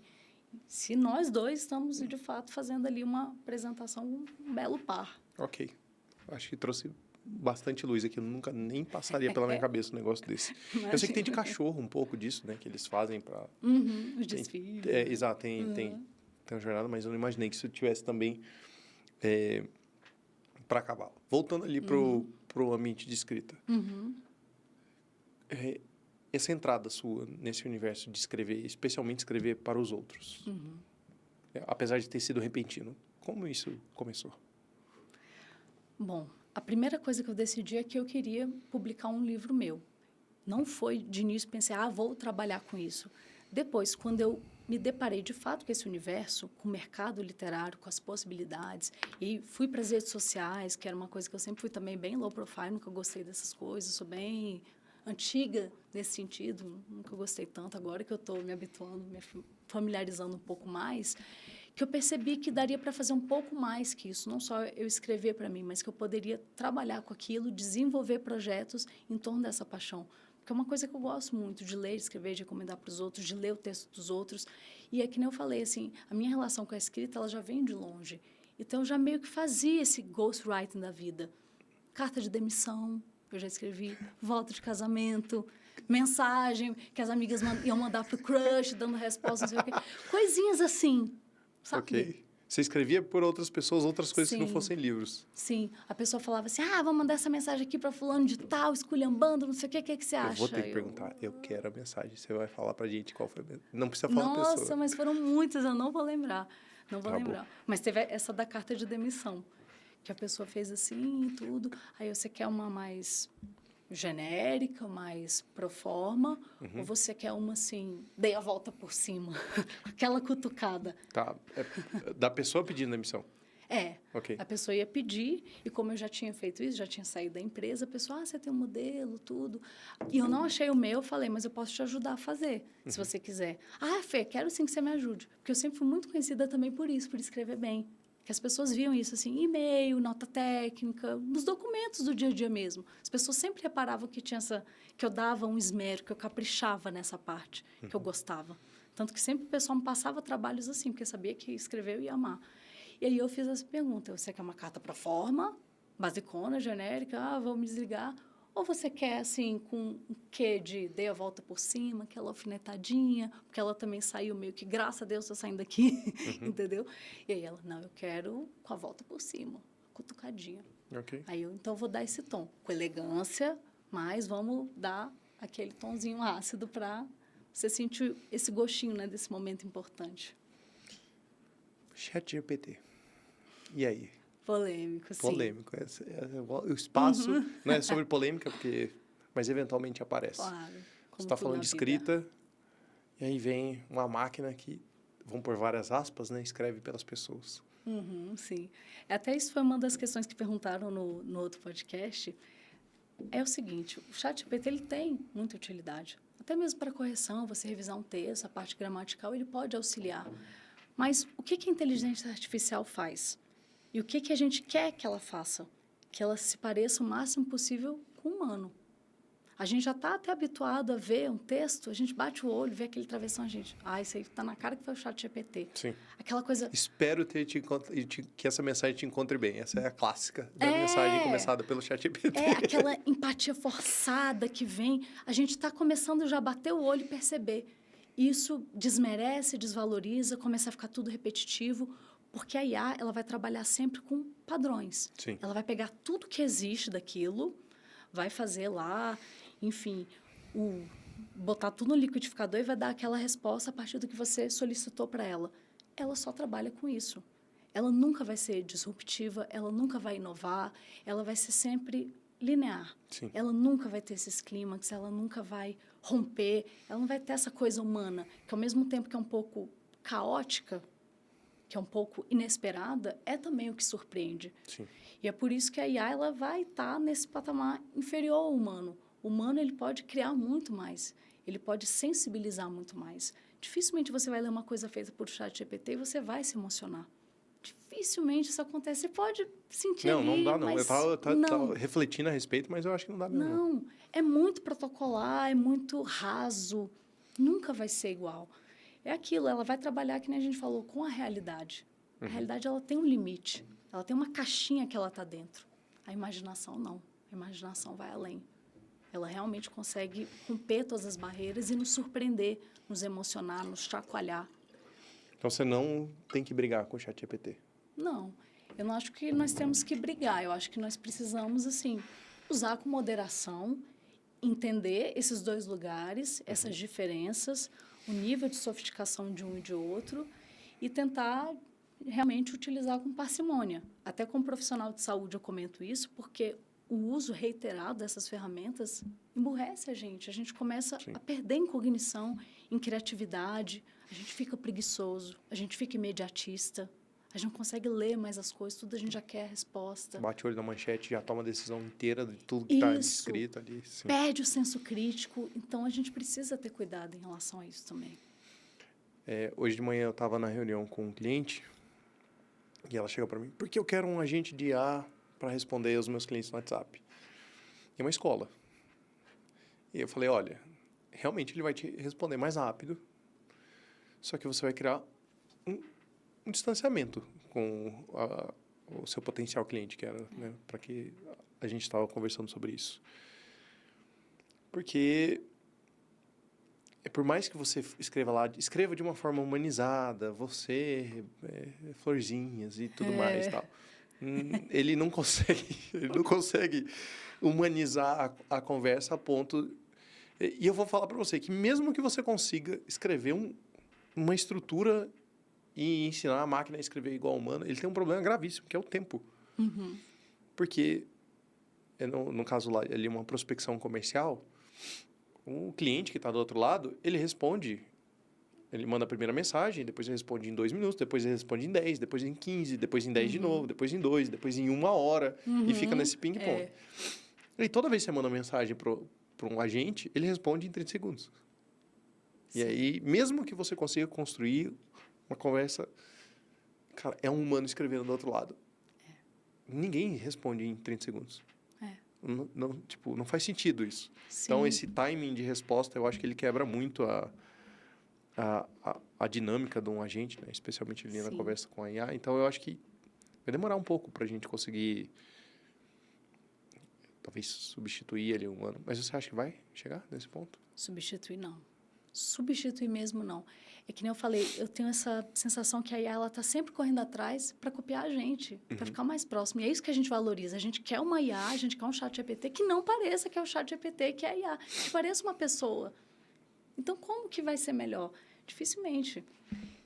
se nós dois estamos, de fato, fazendo ali uma apresentação, um belo par. Ok. Acho que trouxe bastante luz aqui. Eu nunca nem passaria pela minha cabeça um negócio desse. Imagina. Eu sei que tem de cachorro um pouco disso, né? Que eles fazem para... Os desfiles. Exato, tem uma jornada, mas eu não imaginei que isso tivesse também para cavalo. Voltando ali pro ambiente de escrita. Essa entrada sua nesse universo de escrever, especialmente escrever para os outros, apesar de ter sido repentino, como isso começou? Bom, a primeira coisa que eu decidi é que eu queria publicar um livro meu. Não foi de início pensei, vou trabalhar com isso. Depois, quando eu me deparei de fato com esse universo, com o mercado literário, com as possibilidades, e fui para as redes sociais, que era uma coisa que eu sempre fui também bem low profile, nunca gostei dessas coisas, sou bem antiga nesse sentido, nunca gostei tanto, agora que eu estou me habituando, me familiarizando um pouco mais, que eu percebi que daria para fazer um pouco mais que isso, não só eu escrever para mim, mas que eu poderia trabalhar com aquilo, desenvolver projetos em torno dessa paixão. Porque é uma coisa que eu gosto muito, de ler, de escrever, de recomendar para os outros, de ler o texto dos outros. E é que nem eu falei, assim, a minha relação com a escrita, ela já vem de longe. Então, eu já meio que fazia esse ghostwriting da vida. Carta de demissão, eu já escrevi, volta de casamento, mensagem que as amigas iam mandar pro crush, dando resposta, não sei o quê. Coisinhas assim, sabe? Ok. Você escrevia por outras pessoas, outras coisas que não fossem livros. Sim. A pessoa falava assim, vou mandar essa mensagem aqui para fulano de tal, esculhambando, não sei o que você acha? Eu vou ter que perguntar. Eu quero a mensagem. Você vai falar pra gente qual foi a mensagem. Não precisa falar a pessoa. Nossa, mas foram muitas, eu não vou lembrar. Não vou lembrar. Bom. Mas teve essa da carta de demissão, que a pessoa fez assim e tudo. Aí você quer uma mais genérica, mais pro forma, ou você quer uma assim, dei a volta por cima, aquela cutucada. Tá. Da pessoa pedindo demissão. Okay. A pessoa ia pedir, e como eu já tinha feito isso, já tinha saído da empresa, a pessoa, você tem um modelo, tudo. E eu não achei o meu, eu falei, mas eu posso te ajudar a fazer, se você quiser. Fê, quero sim que você me ajude. Porque eu sempre fui muito conhecida também por isso, por escrever bem. Que as pessoas viam isso, assim, e-mail, nota técnica, nos documentos do dia a dia mesmo. As pessoas sempre reparavam que que eu dava um esmero, que eu caprichava nessa parte, que eu gostava. Tanto que sempre o pessoal me passava trabalhos assim, porque sabia que escrever eu ia amar. E aí eu fiz essa pergunta, você quer uma carta para forma, basicona, genérica, vou me desligar, ou você quer, assim, com um quê de dei a volta por cima, aquela alfinetadinha, porque ela também saiu meio que, graças a Deus, estou saindo daqui, entendeu? E aí ela, não, eu quero com a volta por cima, cutucadinha. Okay. Aí eu, então, vou dar esse tom, com elegância, mas vamos dar aquele tomzinho ácido para você sentir esse gostinho, né, desse momento importante. ChatGPT. E aí? Polêmico, sim. Polêmico. O espaço não é sobre polêmica, mas eventualmente aparece. Claro. Você está falando de escrita, e aí vem uma máquina que, vamos por várias aspas, né, escreve pelas pessoas. Sim. Até isso foi uma das questões que perguntaram no outro podcast. É o seguinte, o ChatGPT ele tem muita utilidade. Até mesmo para correção, você revisar um texto, a parte gramatical, ele pode auxiliar. Mas o que a inteligência artificial faz? E o que a gente quer que ela faça? Que ela se pareça o máximo possível com o humano. A gente já está até habituado a ver um texto, a gente bate o olho, vê aquele travessão, a gente... isso aí está na cara que foi o ChatGPT. Sim. Aquela coisa... Espero que essa mensagem te encontre bem. Essa é a clássica da mensagem começada pelo ChatGPT. Aquela empatia forçada que vem. A gente está começando já a bater o olho e perceber. Isso desmerece, desvaloriza, começa a ficar tudo repetitivo, porque a IA ela vai trabalhar sempre com padrões. Sim. Ela vai pegar tudo que existe daquilo, vai fazer lá, enfim, o botar tudo no liquidificador e vai dar aquela resposta a partir do que você solicitou para ela. Ela só trabalha com isso. Ela nunca vai ser disruptiva, ela nunca vai inovar, ela vai ser sempre linear. Sim. Ela nunca vai ter esses clímax, ela nunca vai romper, ela não vai ter essa coisa humana, que ao mesmo tempo que é um pouco caótica, que é um pouco inesperada, é também o que surpreende. Sim. E é por isso que a IA ela vai estar nesse patamar inferior ao humano. O humano ele pode criar muito mais, ele pode sensibilizar muito mais. Dificilmente você vai ler uma coisa feita por ChatGPT e você vai se emocionar. Dificilmente isso acontece. Você pode sentir Não dá não. mas Eu tava refletindo a respeito, mas eu acho que não dá mesmo. Não, é muito protocolar, é muito raso. Nunca vai ser igual. É aquilo, ela vai trabalhar, que nem a gente falou, com a realidade. A realidade, ela tem um limite. Ela tem uma caixinha que ela está dentro. A imaginação, não. A imaginação vai além. Ela realmente consegue romper todas as barreiras e nos surpreender, nos emocionar, nos chacoalhar. Então, você não tem que brigar com o ChatGPT. Não, eu não acho que nós temos que brigar. Eu acho que nós precisamos, assim, usar com moderação, entender esses dois lugares, essas diferenças, o nível de sofisticação de um e de outro e tentar realmente utilizar com parcimônia. Até como profissional de saúde eu comento isso, porque o uso reiterado dessas ferramentas emburrece a gente começa Sim. a perder em cognição, em criatividade, a gente fica preguiçoso, a gente fica imediatista, a gente não consegue ler mais as coisas, tudo a gente já quer a resposta. Bate o olho na manchete, já toma a decisão inteira de tudo que está Isso. escrito ali. Sim. Perde o senso crítico, então a gente precisa ter cuidado em relação a isso também. Hoje de manhã eu estava na reunião com um cliente e ela chegou para mim, porque eu quero um agente de IA para responder aos meus clientes no WhatsApp. É uma escola. E eu falei, olha, realmente ele vai te responder mais rápido, só que você vai criar um distanciamento com o seu potencial cliente, que era, né, para que a gente estava conversando sobre isso. Porque por mais que você escreva de uma forma humanizada, você, florzinhas e tudo mais tal, ele não consegue humanizar a conversa a ponto... E eu vou falar para você que mesmo que você consiga escrever uma estrutura e ensinar a máquina a escrever igual ao humano, ele tem um problema gravíssimo, que é o tempo. Uhum. Porque, no caso lá, ali uma prospecção comercial, o cliente que está do outro lado, ele responde, ele manda a primeira mensagem, depois ele responde em 2 minutos, depois ele responde em 10, depois em 15, depois em 10 de novo, depois em 2, depois em 1 hora, e fica nesse ping-pong. E toda vez que você manda mensagem para um agente, ele responde em 30 segundos. Sim. E aí, mesmo que você consiga construir uma conversa... Cara, é um humano escrevendo do outro lado. Ninguém responde em 30 segundos. Não faz sentido isso. Sim. Então, esse timing de resposta, eu acho que ele quebra muito a dinâmica de um agente, né? Especialmente ali na conversa com a IA. Então, eu acho que vai demorar um pouco para a gente conseguir, talvez, substituir ali um humano. Mas você acha que vai chegar nesse ponto? Substituir, não. Substituir mesmo, não. É que nem eu falei, eu tenho essa sensação que a IA está sempre correndo atrás para copiar a gente, para ficar mais próximo. E é isso que a gente valoriza. A gente quer uma IA, a gente quer um ChatGPT que não pareça que é o ChatGPT, que é a IA, que pareça uma pessoa. Então, como que vai ser melhor? Dificilmente.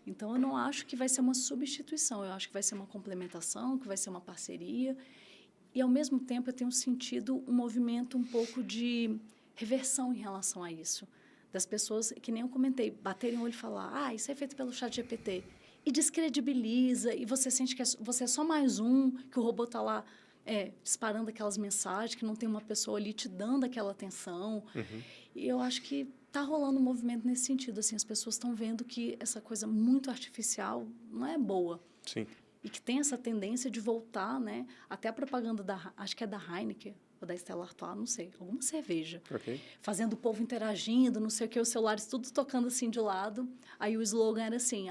Então, eu não acho que vai ser uma substituição. Eu acho que vai ser uma complementação, que vai ser uma parceria. E, ao mesmo tempo, eu tenho sentido um movimento um pouco de reversão em relação a isso. Das pessoas, que nem eu comentei, baterem o olho e falar, isso é feito pelo ChatGPT. E descredibiliza, e você sente que você é só mais um, que o robô está lá disparando aquelas mensagens, que não tem uma pessoa ali te dando aquela atenção. E eu acho que está rolando um movimento nesse sentido. Assim, as pessoas estão vendo que essa coisa muito artificial não é boa. Sim. E que tem essa tendência de voltar, né? Até a propaganda acho que é da Heineken, ou da Stella Artois, não sei, alguma cerveja. Okay. Fazendo o povo interagindo, não sei o que, os celulares tudo tocando assim de lado. Aí o slogan era assim,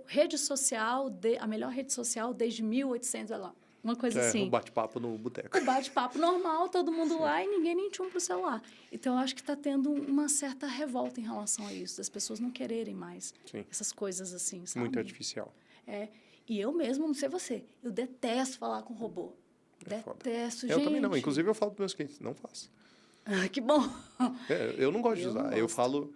rede social, a melhor rede social desde 1800, olha lá. Uma coisa assim. Um bate-papo no boteco. Um bate-papo normal, todo mundo lá e ninguém nem tinha pro celular. Então, eu acho que está tendo uma certa revolta em relação a isso, das pessoas não quererem mais essas coisas assim, sabe? Muito artificial. E eu mesmo, não sei você, eu detesto falar com robô. Detesto, gente. Eu também não. Inclusive, eu falo para meus clientes, não faço. Ah, que bom! Eu não gosto de Eu não usar. Eu gosto. falo...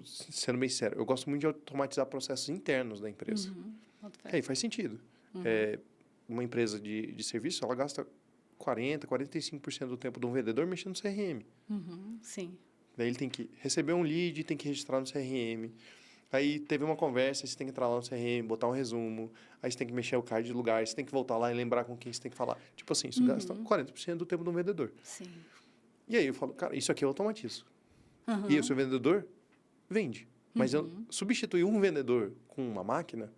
sendo bem sério, eu gosto muito de automatizar processos internos da empresa. Boto fé. Aí faz sentido. Uma empresa de serviço, ela gasta 45% do tempo de um vendedor mexendo no CRM. Sim. Daí ele tem que receber um lead, tem que registrar no CRM. Aí teve uma conversa, você tem que entrar lá no CRM, botar um resumo. Aí você tem que mexer o card de lugar, você tem que voltar lá e lembrar com quem você tem que falar. Tipo assim, isso gasta 40% do tempo de um vendedor. Sim. E aí eu falo, cara, isso aqui eu automatizo. E eu Aham. sou vendedor, vende. Mas eu substituir um vendedor com uma máquina,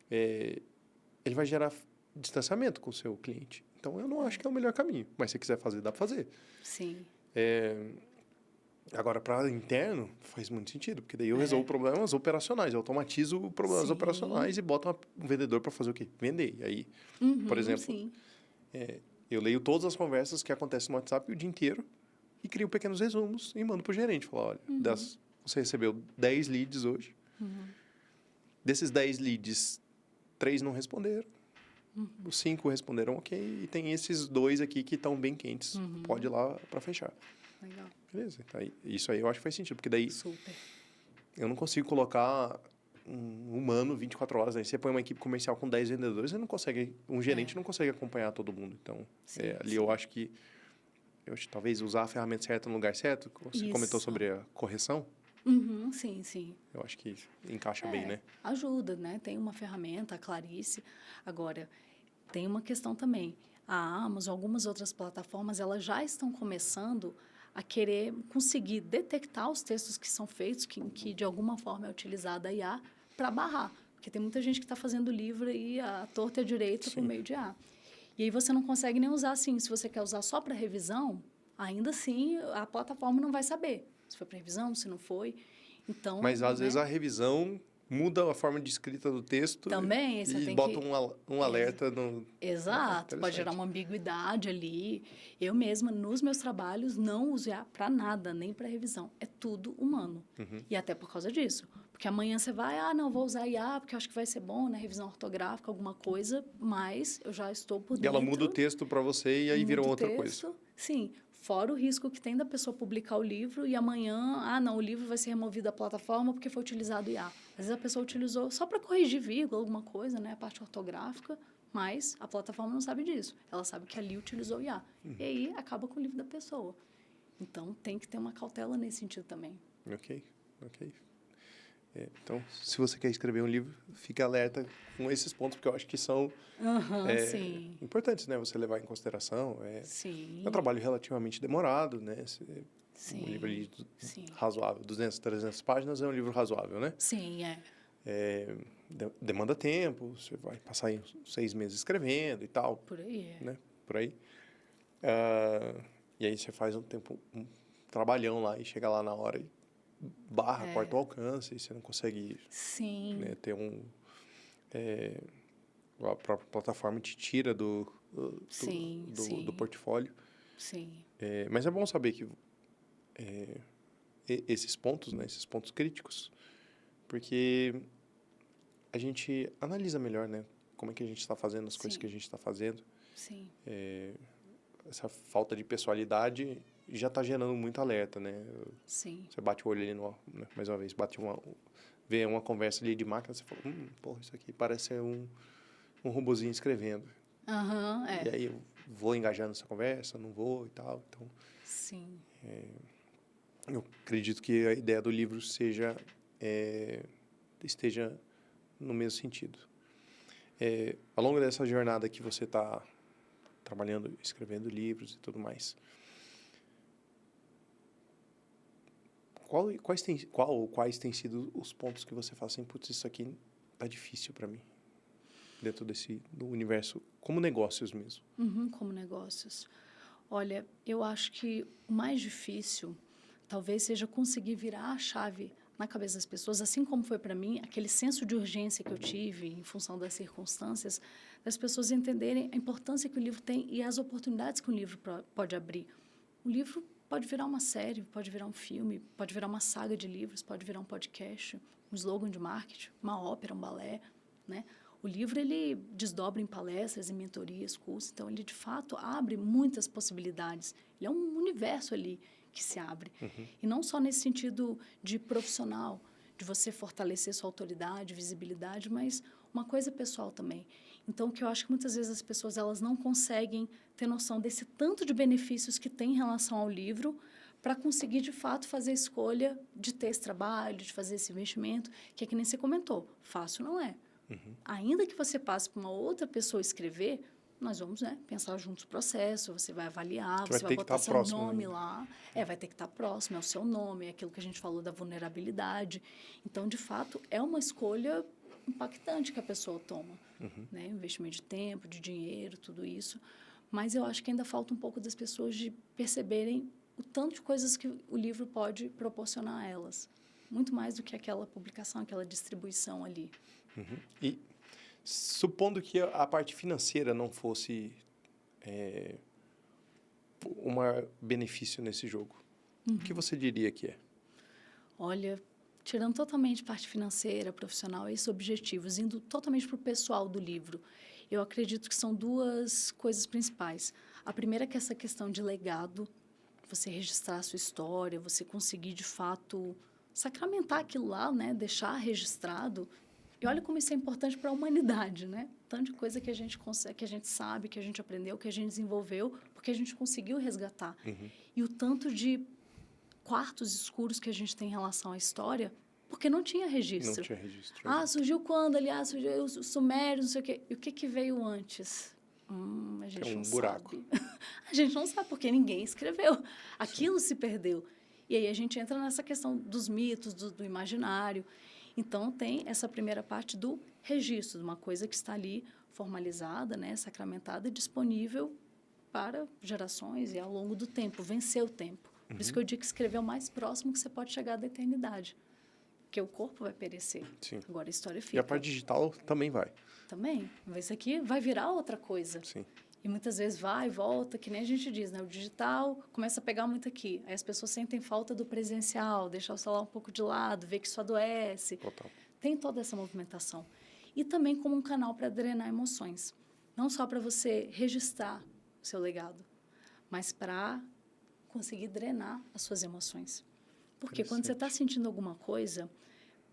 ele vai gerar distanciamento com o seu cliente. Então, eu não acho que é o melhor caminho. Mas se quiser fazer, dá para fazer. Sim. Agora, para interno, faz muito sentido. Porque daí eu resolvo problemas operacionais. Eu automatizo problemas Sim. operacionais e boto um vendedor para fazer o quê? Vender. E aí, por exemplo, Sim. eu leio todas as conversas que acontecem no WhatsApp o dia inteiro e crio pequenos resumos e mando para o gerente. Falo, olha, você recebeu 10 leads hoje. Desses 10 leads, 3 não responderam. Os 5 responderam ok. E tem esses 2 aqui que estão bem quentes. Pode ir lá para fechar. Legal. Beleza. Então, isso aí eu acho que faz sentido. Porque daí Super. eu não consigo colocar um humano 24 horas. Aí você põe uma equipe comercial com 10 vendedores, você não consegue... Um gerente não consegue acompanhar todo mundo. Então, Sim, ali sim. eu acho que... talvez usar a ferramenta certa no lugar certo. Você comentou Isso. sobre a correção. Sim, sim. Eu acho que encaixa bem, né? Ajuda, né? Tem uma ferramenta, a Clarice. Agora, tem uma questão também. A Amazon, algumas outras plataformas, elas já estão começando a querer conseguir detectar os textos que são feitos, que de alguma forma é utilizada a IA, para barrar. Porque tem muita gente que está fazendo livro aí à torta e à direita por Sim. meio de IA. E aí você não consegue nem usar assim. Se você quer usar só para revisão, ainda assim a plataforma não vai saber se foi para revisão, se não foi. Então, Mas às vezes né? a revisão muda a forma de escrita do texto Também você e tem bota que... um alerta no... Exato, pode gerar interessante. uma ambiguidade ali. Eu mesma, nos meus trabalhos, não uso IA para nada, nem para revisão. É tudo humano. E até por causa disso. Porque amanhã você vai, não, vou usar IA porque eu acho que vai ser bom, né? Revisão ortográfica, alguma coisa, mas eu já estou por E ela muda o dentro. texto para você e aí vira Muito outra coisa. texto. Sim, fora o risco que tem da pessoa publicar o livro e amanhã, não, o livro vai ser removido da plataforma porque foi utilizado IA. Às vezes a pessoa utilizou só para corrigir vírgula, alguma coisa, né? A parte ortográfica, mas a plataforma não sabe disso. Ela sabe que ali utilizou IA. E aí acaba com o livro da pessoa. Então, tem que ter uma cautela nesse sentido também. Ok. Então, se você quer escrever um livro, fique alerta com esses pontos, porque eu acho que são Sim. importantes, né? Você levar em consideração. É Sim. um trabalho relativamente demorado, né? Sim. Um livro ali Sim. razoável, 200, 300 páginas é um livro razoável, né? Sim, Demanda tempo, você vai passar aí uns 6 meses escrevendo e tal, por aí né? Por aí. E aí você faz um trabalhão lá e chega lá na hora e corta o alcance e você não consegue, Sim. né, ter a própria plataforma te tira Sim, do sim. portfólio. Sim. Mas é bom saber que esses pontos, né, esses pontos críticos, porque a gente analisa melhor, né, como é que a gente está fazendo as coisas Sim. que a gente está fazendo. Sim. Essa falta de pessoalidade já está gerando muito alerta, né? Sim. Você bate o olho ali, né, mais uma vez, vê uma conversa ali de máquina, você fala, pô, isso aqui parece ser um robozinho escrevendo. E aí eu vou engajar nessa conversa, não vou e tal. Então, Sim. eu acredito que a ideia do livro esteja no mesmo sentido. Ao longo dessa jornada que você está trabalhando, escrevendo livros e tudo mais, quais têm sido os pontos que você fala assim, putz, isso aqui tá difícil para mim, dentro do universo, como negócios mesmo? Como negócios. Olha, eu acho que o mais difícil talvez seja conseguir virar a chave na cabeça das pessoas, assim como foi para mim, aquele senso de urgência que eu tive em função das circunstâncias, das pessoas entenderem a importância que o livro tem e as oportunidades que o livro pode abrir. O livro pode virar uma série, pode virar um filme, pode virar uma saga de livros, pode virar um podcast, um slogan de marketing, uma ópera, um balé, né? O livro, ele desdobra em palestras, em mentorias, cursos. Então, ele, de fato, abre muitas possibilidades. Ele é um universo ali que se abre. E não só nesse sentido de profissional, de você fortalecer sua autoridade, visibilidade, mas uma coisa pessoal também. Então, o que eu acho que muitas vezes as pessoas elas não conseguem ter noção desse tanto de benefícios que tem em relação ao livro para conseguir, de fato, fazer a escolha de ter esse trabalho, de fazer esse investimento, que é que nem você comentou. Fácil não é. Ainda que você passe para uma outra pessoa escrever, nós vamos, né, pensar juntos o processo, você vai avaliar, você vai botar seu nome lá. Vai ter que estar próximo, é o seu nome, é aquilo que a gente falou da vulnerabilidade. Então, de fato, é uma escolha impactante que a pessoa toma. Né? Investimento de tempo, de dinheiro, tudo isso. Mas eu acho que ainda falta um pouco das pessoas de perceberem o tanto de coisas que o livro pode proporcionar a elas. Muito mais do que aquela publicação, aquela distribuição ali. E supondo que a parte financeira não fosse um maior benefício nesse jogo, o que você diria que é? Olha, tirando totalmente parte financeira, profissional, esses objetivos, indo totalmente para o pessoal do livro, eu acredito que são duas coisas principais. A primeira é que essa questão de legado, você registrar a sua história, você conseguir, de fato, sacramentar aquilo lá, né? Deixar registrado. E olha como isso é importante para a humanidade, né? Tanto de coisa que a gente consegue, que a gente sabe, que a gente aprendeu, que a gente desenvolveu, porque a gente conseguiu resgatar. E o tanto de quartos escuros que a gente tem em relação à história, porque não tinha registro. Não tinha registro. Surgiu quando, aliás, surgiu os sumérios, não sei o quê. E o que veio antes? A gente não buraco. sabe. A gente não sabe, porque ninguém escreveu. Aquilo se perdeu. E aí a gente entra nessa questão dos mitos, do imaginário. Então, tem essa primeira parte do registro, de uma coisa que está ali formalizada, né, sacramentada e disponível para gerações e ao longo do tempo, vencer o tempo. Por isso que eu digo que escrever é o mais próximo que você pode chegar da eternidade. Porque o corpo vai perecer. Sim. Agora a história fica. E a parte digital também vai. Também. Isso aqui vai virar outra coisa. Sim. E muitas vezes vai e volta, que nem a gente diz, né? O digital começa a pegar muito aqui. Aí as pessoas sentem falta do presencial, deixar o celular um pouco de lado, ver que isso adoece. Total. Tem toda essa movimentação. E também como um canal para drenar emoções. Não só para você registrar o seu legado, mas para conseguir drenar as suas emoções. Porque quando você está sentindo alguma coisa,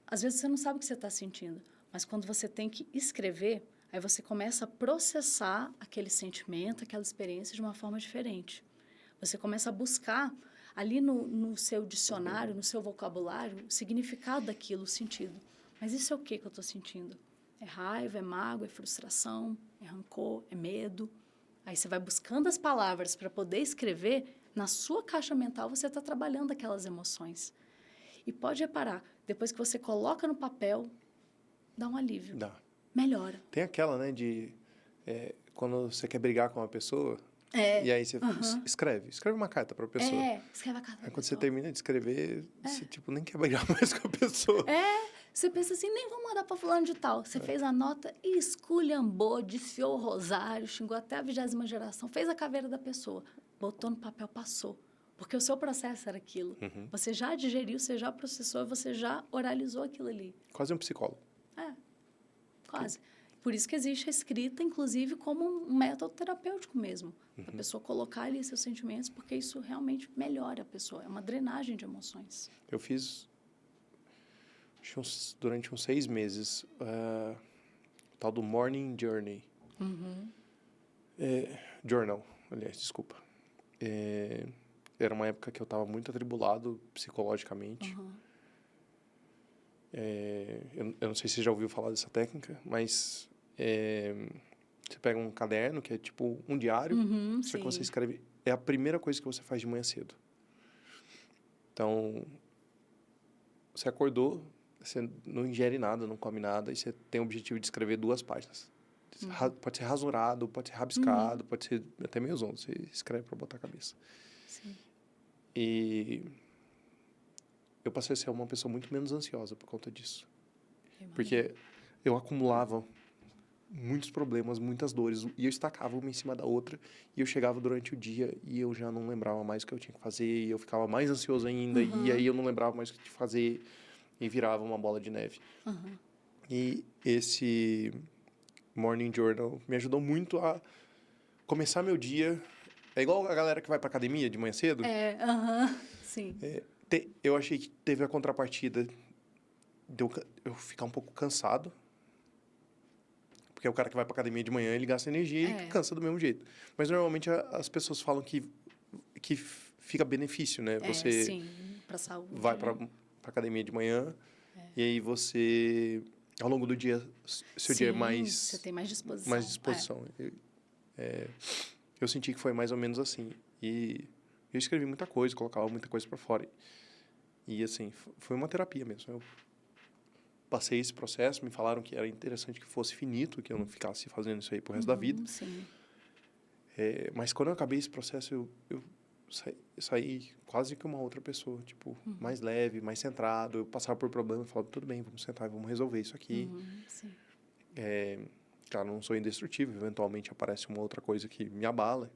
às vezes você não sabe o que você está sentindo, mas quando você tem que escrever, aí você começa a processar aquele sentimento, aquela experiência de uma forma diferente. Você começa a buscar ali no seu dicionário, no seu vocabulário, o significado daquilo, o sentido. Mas isso é o que eu estou sentindo? É raiva, é mágoa, é frustração, é rancor, é medo. Aí você vai buscando as palavras para poder escrever. Na sua caixa mental, você está trabalhando aquelas emoções. E pode reparar, depois que você coloca no papel, dá um alívio. Dá. Melhora. Tem aquela, né, de quando você quer brigar com uma pessoa, e aí você escreve uma carta para a pessoa. Escreve a carta para a pessoa. Aí quando você termina de escrever, você, tipo, nem quer brigar mais com a pessoa. Você pensa assim, nem vou mandar para fulano de tal. Você fez a nota e esculhambou, desfiou o rosário, xingou até a 20ª geração, fez a caveira da pessoa, botou no papel, passou. Porque o seu processo era aquilo. Você já digeriu, você já processou, você já oralizou aquilo ali. Quase um psicólogo. Quase. Por isso que existe a escrita, inclusive, como um método terapêutico mesmo. A pessoa colocar ali seus sentimentos, porque isso realmente melhora a pessoa. É uma drenagem de emoções. Eu fiz, durante uns 6 meses, o tal do Morning Journey. Journal, aliás, desculpa. Era uma época que eu estava muito atribulado psicologicamente. Eu não sei se você já ouviu falar dessa técnica, mas você pega um caderno, que é tipo um diário, só que você escreve... É a primeira coisa que você faz de manhã cedo. Então, você acordou, você não ingere nada, não come nada, e você tem o objetivo de escrever 2 páginas. Pode ser rasurado, pode ser rabiscado, pode ser até meio zonzo. Você escreve para botar a cabeça. Sim. E eu passei a ser uma pessoa muito menos ansiosa por conta disso. Porque eu acumulava muitos problemas, muitas dores, e eu estacava uma em cima da outra, e eu chegava durante o dia e eu já não lembrava mais o que eu tinha que fazer, e eu ficava mais ansioso ainda, e aí eu não lembrava mais o que tinha que fazer, e virava uma bola de neve. E Morning Journal me ajudou muito a começar meu dia. É igual a galera que vai pra academia de manhã cedo. Sim. Eu achei que teve a contrapartida de eu ficar um pouco cansado. Porque o cara que vai pra academia de manhã, ele gasta energia e cansa do mesmo jeito. Mas normalmente as pessoas falam que fica benefício, né? Você Sim, pra saúde. vai pra academia de manhã e aí você, ao longo do dia, seu dia é mais... Você tem mais disposição. Mais disposição. Eu senti que foi mais ou menos assim. E eu escrevi muita coisa, colocava muita coisa pra fora. E, assim, foi uma terapia mesmo. Eu passei esse processo, me falaram que era interessante que fosse finito, que eu não ficasse fazendo isso aí pro resto da vida. Sim. Mas quando eu acabei esse processo, eu saí quase que uma outra pessoa, tipo, mais leve, mais centrado. Eu passava por problema e falava, tudo bem, vamos sentar e vamos resolver isso aqui. Sim. Claro, não sou indestrutível, eventualmente aparece uma outra coisa que me abala.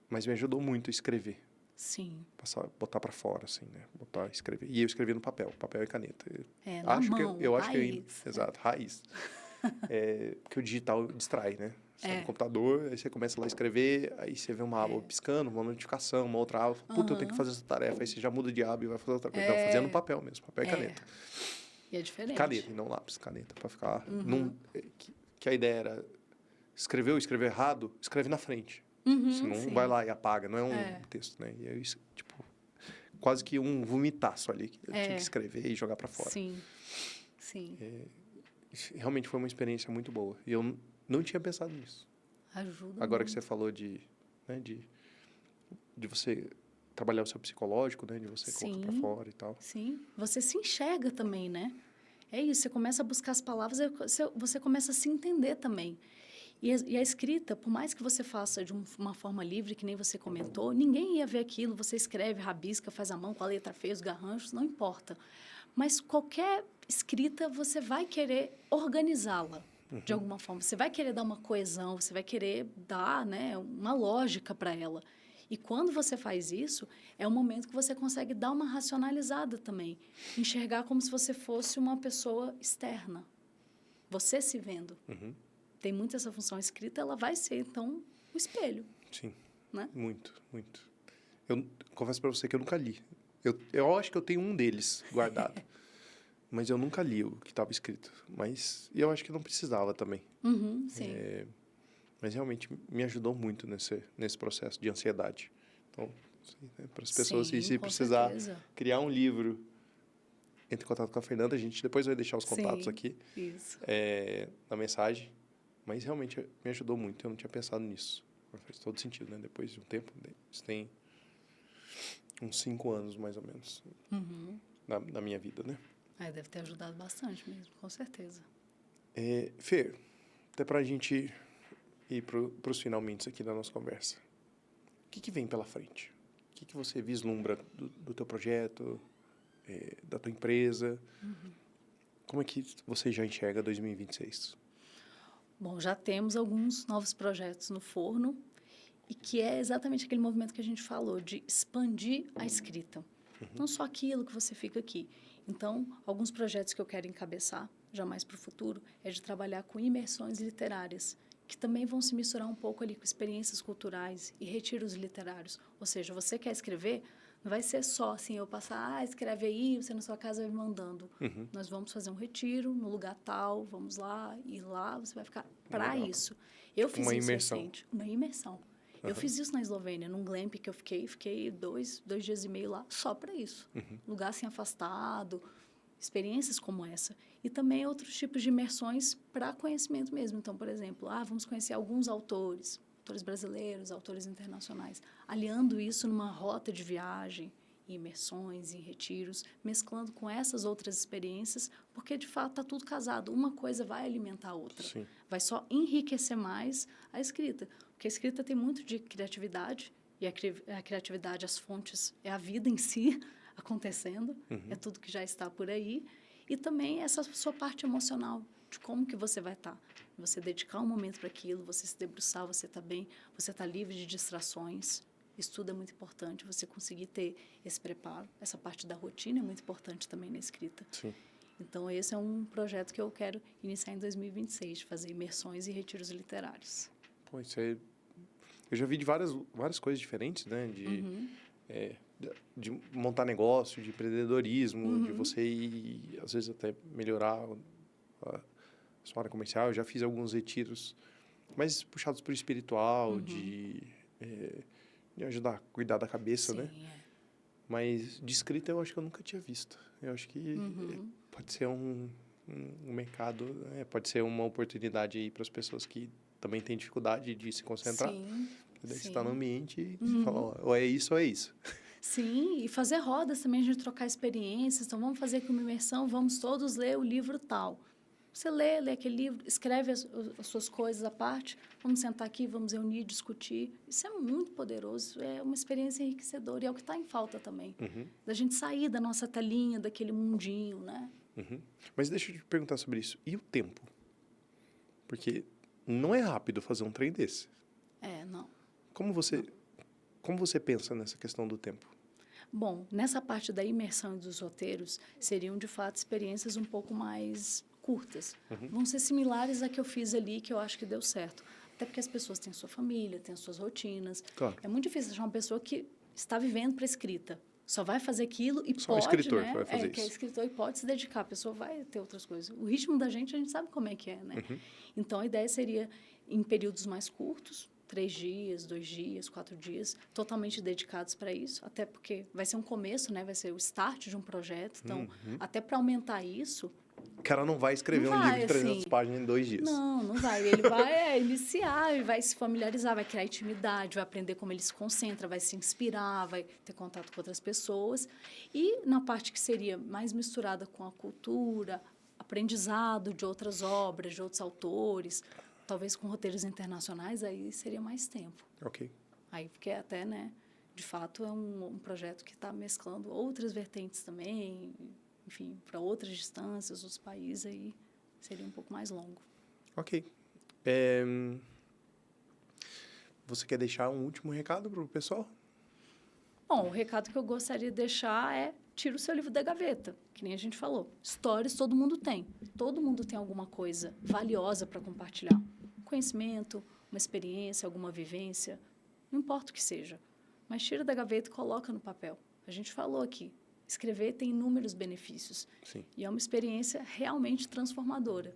Mas me ajudou muito a escrever. Sim. Botar para fora, assim, né? Escrever. E eu escrevi no papel e caneta. Na mão, eu acho raiz. Exato, raiz. Porque o digital distrai, né? Você tá no computador, aí você começa lá a escrever, aí você vê uma aba piscando, uma notificação, uma outra aba. Puta, eu tenho que fazer essa tarefa. Aí você já muda de aba e vai fazer outra coisa. Não, fazendo no papel mesmo, papel e caneta. E é diferente. Caneta, e não lápis, caneta, para ficar... Que a ideia era... Escrever errado, escreve na frente. Você não vai lá e apaga, não é um texto, né? E aí, tipo, quase que um vomitaço ali. Que eu tinha que escrever e jogar para fora. Sim. Realmente foi uma experiência muito boa. E eu não tinha pensado nisso. Ajuda Agora muito. que você falou de você trabalhar o seu psicológico, né? De você colocar para fora e tal. Sim. Você se enxerga também, né? É isso, você começa a buscar as palavras, você começa a se entender também. E a escrita, por mais que você faça de uma forma livre, que nem você comentou, ninguém ia ver aquilo. Você escreve, rabisca, faz a mão com a letra feia, os garranchos, não importa. Mas qualquer escrita, você vai querer organizá-la de alguma forma. Você vai querer dar uma coesão, você vai querer dar, né, uma lógica para ela. E quando você faz isso, é um momento que você consegue dar uma racionalizada também. Enxergar como se você fosse uma pessoa externa. Você se vendo. Tem muito essa função escrita, ela vai ser, então, o espelho. Sim. Né? Muito, muito. Eu confesso para você que eu nunca li. Eu acho que eu tenho um deles guardado. Mas eu nunca li o que estava escrito. Mas eu acho que não precisava também. Sim. Mas realmente me ajudou muito nesse processo de ansiedade. Então, né, para as pessoas, se precisar criar um livro, entre em contato com a Fernanda. A gente depois vai deixar os contatos aqui. Isso. Na mensagem. Mas realmente me ajudou muito. Eu não tinha pensado nisso. Faz todo sentido, né? Depois de um tempo. Isso tem uns 5 anos, mais ou menos. Na minha vida, né? Deve ter ajudado bastante mesmo, com certeza. Fê, até para a gente ir para os finalmente aqui da nossa conversa. O que vem pela frente? O que você vislumbra do teu projeto, da tua empresa? Como é que você já enxerga 2026? Bom, já temos alguns novos projetos no forno e que é exatamente aquele movimento que a gente falou, de expandir a escrita. Não só aquilo que você fica aqui. Então, alguns projetos que eu quero encabeçar, já mais para o futuro, é de trabalhar com imersões literárias, que também vão se misturar um pouco ali com experiências culturais e retiros literários. Ou seja, você quer escrever, não vai ser só assim, eu passar, escreve aí, você na sua casa vai me mandando. Nós vamos fazer um retiro no lugar tal, vamos lá, e lá você vai ficar para isso. Eu fiz uma isso imersão. Recente, uma imersão. Eu fiz isso na Eslovênia, num glamping que eu fiquei 2 dias e meio lá só para isso. Lugar assim afastado, experiências como essa. E também outros tipos de imersões para conhecimento mesmo. Então, por exemplo, vamos conhecer alguns autores brasileiros, autores internacionais, aliando isso numa rota de viagem, em imersões, em retiros, mesclando com essas outras experiências, porque, de fato, está tudo casado. Uma coisa vai alimentar a outra. Sim. Vai só enriquecer mais a escrita. Porque a escrita tem muito de criatividade, e a criatividade, as fontes, é a vida em si acontecendo, é tudo que já está por aí. E também essa sua parte emocional, de como que você vai estar. Você dedicar um momento para aquilo, você se debruçar, você está bem, você está livre de distrações. Estudo é muito importante, você conseguir ter esse preparo. Essa parte da rotina é muito importante também na escrita. Sim. Então, esse é um projeto que eu quero iniciar em 2026, de fazer imersões e retiros literários. Pô, isso aí... Eu já vi de várias coisas diferentes, né? De montar negócio, de empreendedorismo, de você ir, às vezes, até melhorar a sua área comercial. Eu já fiz alguns retiros, mais puxados para o espiritual, de ajudar a cuidar da cabeça, Sim, né? Mas de escrita eu acho que eu nunca tinha visto. Eu acho que pode ser um mercado, né? Pode ser uma oportunidade aí para as pessoas que também têm dificuldade de se concentrar. Sim, Daí você sim. está no ambiente e você fala, ó, ou é isso ou é isso. Sim, e fazer rodas também, a gente trocar experiências. Então, vamos fazer aqui uma imersão, vamos todos ler o livro tal. Você lê aquele livro, escreve as suas coisas à parte, vamos sentar aqui, vamos reunir, discutir. Isso é muito poderoso, é uma experiência enriquecedora e é o que está em falta também. Da gente sair da nossa telinha, daquele mundinho, né? Mas deixa eu te perguntar sobre isso. E o tempo? Porque não é rápido fazer um trem desse. Não. Como você pensa nessa questão do tempo? Bom, nessa parte da imersão e dos roteiros, seriam, de fato, experiências um pouco mais curtas. Vão ser similares à que eu fiz ali, que eu acho que deu certo. Até porque as pessoas têm sua família, têm as suas rotinas. Claro. É muito difícil achar uma pessoa que está vivendo para escrita. Só vai fazer aquilo e Só pode, um escritor né? vai fazer Que é isso. escritor e pode se dedicar. A pessoa vai ter outras coisas. O ritmo da gente, a gente sabe como é que é, né? Então, a ideia seria, em períodos mais curtos, 3 dias, 2 dias, 4 dias, totalmente dedicados para isso, até porque vai ser um começo, né? Vai ser o start de um projeto. Então, até para aumentar isso... O cara não vai escrever um livro de 300 páginas em 2 dias. Não vai. Ele vai iniciar, vai se familiarizar, vai criar intimidade, vai aprender como ele se concentra, vai se inspirar, vai ter contato com outras pessoas. E na parte que seria mais misturada com a cultura, aprendizado de outras obras, de outros autores, talvez com roteiros internacionais, aí seria mais tempo. Ok. Aí, porque até, né, de fato, é um projeto que está mesclando outras vertentes também, enfim, para outras distâncias, outros países, aí seria um pouco mais longo. Ok. Você quer deixar um último recado para o pessoal? Bom, o recado que eu gostaria de deixar é: tira o seu livro da gaveta, que nem a gente falou. Histórias todo mundo tem. Todo mundo tem alguma coisa valiosa para compartilhar. Conhecimento, uma experiência, alguma vivência, não importa o que seja. Mas tira da gaveta e coloca no papel. A gente falou aqui, escrever tem inúmeros benefícios. Sim. E é uma experiência realmente transformadora.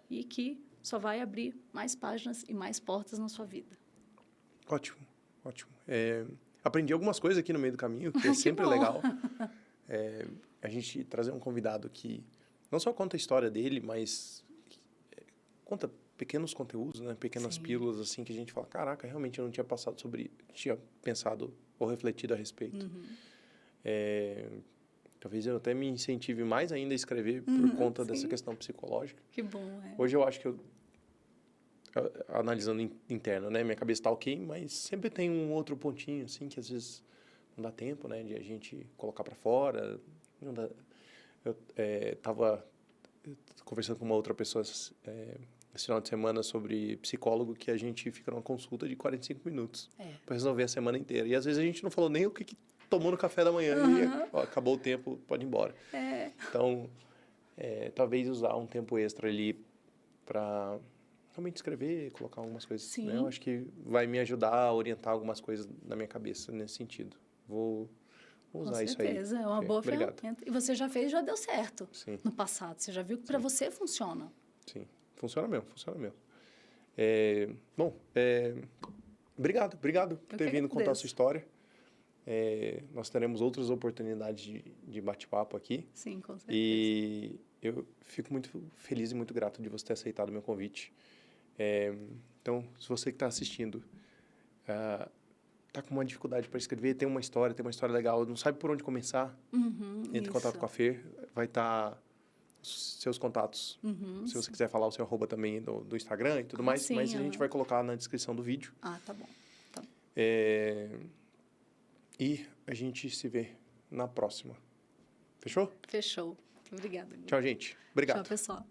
E que só vai abrir mais páginas e mais portas na sua vida. Ótimo, ótimo. Aprendi algumas coisas aqui no meio do caminho, que é sempre bom. legal. A gente trazer um convidado que não só conta a história dele, mas conta pequenos conteúdos, né? Pequenas pílulas, assim, que a gente fala, caraca, realmente eu não tinha tinha pensado ou refletido a respeito. Talvez eu até me incentive mais ainda a escrever por conta dessa questão psicológica. Que bom, Hoje eu acho que analisando interno, né? Minha cabeça está ok, mas sempre tem um outro pontinho, assim, que às vezes não dá tempo, né? De a gente colocar para fora. Não dá. Eu estava conversando com uma outra pessoa esse final de semana sobre psicólogo, que a gente fica numa consulta de 45 minutos para resolver a semana inteira. E às vezes a gente não falou nem o que tomou no café da manhã e ó, acabou o tempo, pode ir embora. Então, talvez usar um tempo extra ali para realmente escrever, colocar algumas coisas. Né? Eu acho que vai me ajudar a orientar algumas coisas na minha cabeça nesse sentido. Vou usar isso aí. Com certeza, é uma boa Obrigado. ferramenta. E você já fez e já deu certo. Sim. No passado. Você já viu que para você funciona. Sim, funciona mesmo, funciona mesmo. Bom, obrigado por ter vindo contar a sua história. Nós teremos outras oportunidades de bate-papo aqui. Sim, com certeza. E eu fico muito feliz e muito grato de você ter aceitado o meu convite. Então, se você que está assistindo está com uma dificuldade para escrever, tem uma história legal, não sabe por onde começar, entre em contato com a Fer, vai estar seus contatos. Se você quiser falar o seu @ também do Instagram e tudo mais, sim, mas a gente vai colocar na descrição do vídeo. Tá bom. E a gente se vê na próxima. Fechou? Fechou. Obrigada. Tchau, gente. Obrigado. Tchau, pessoal.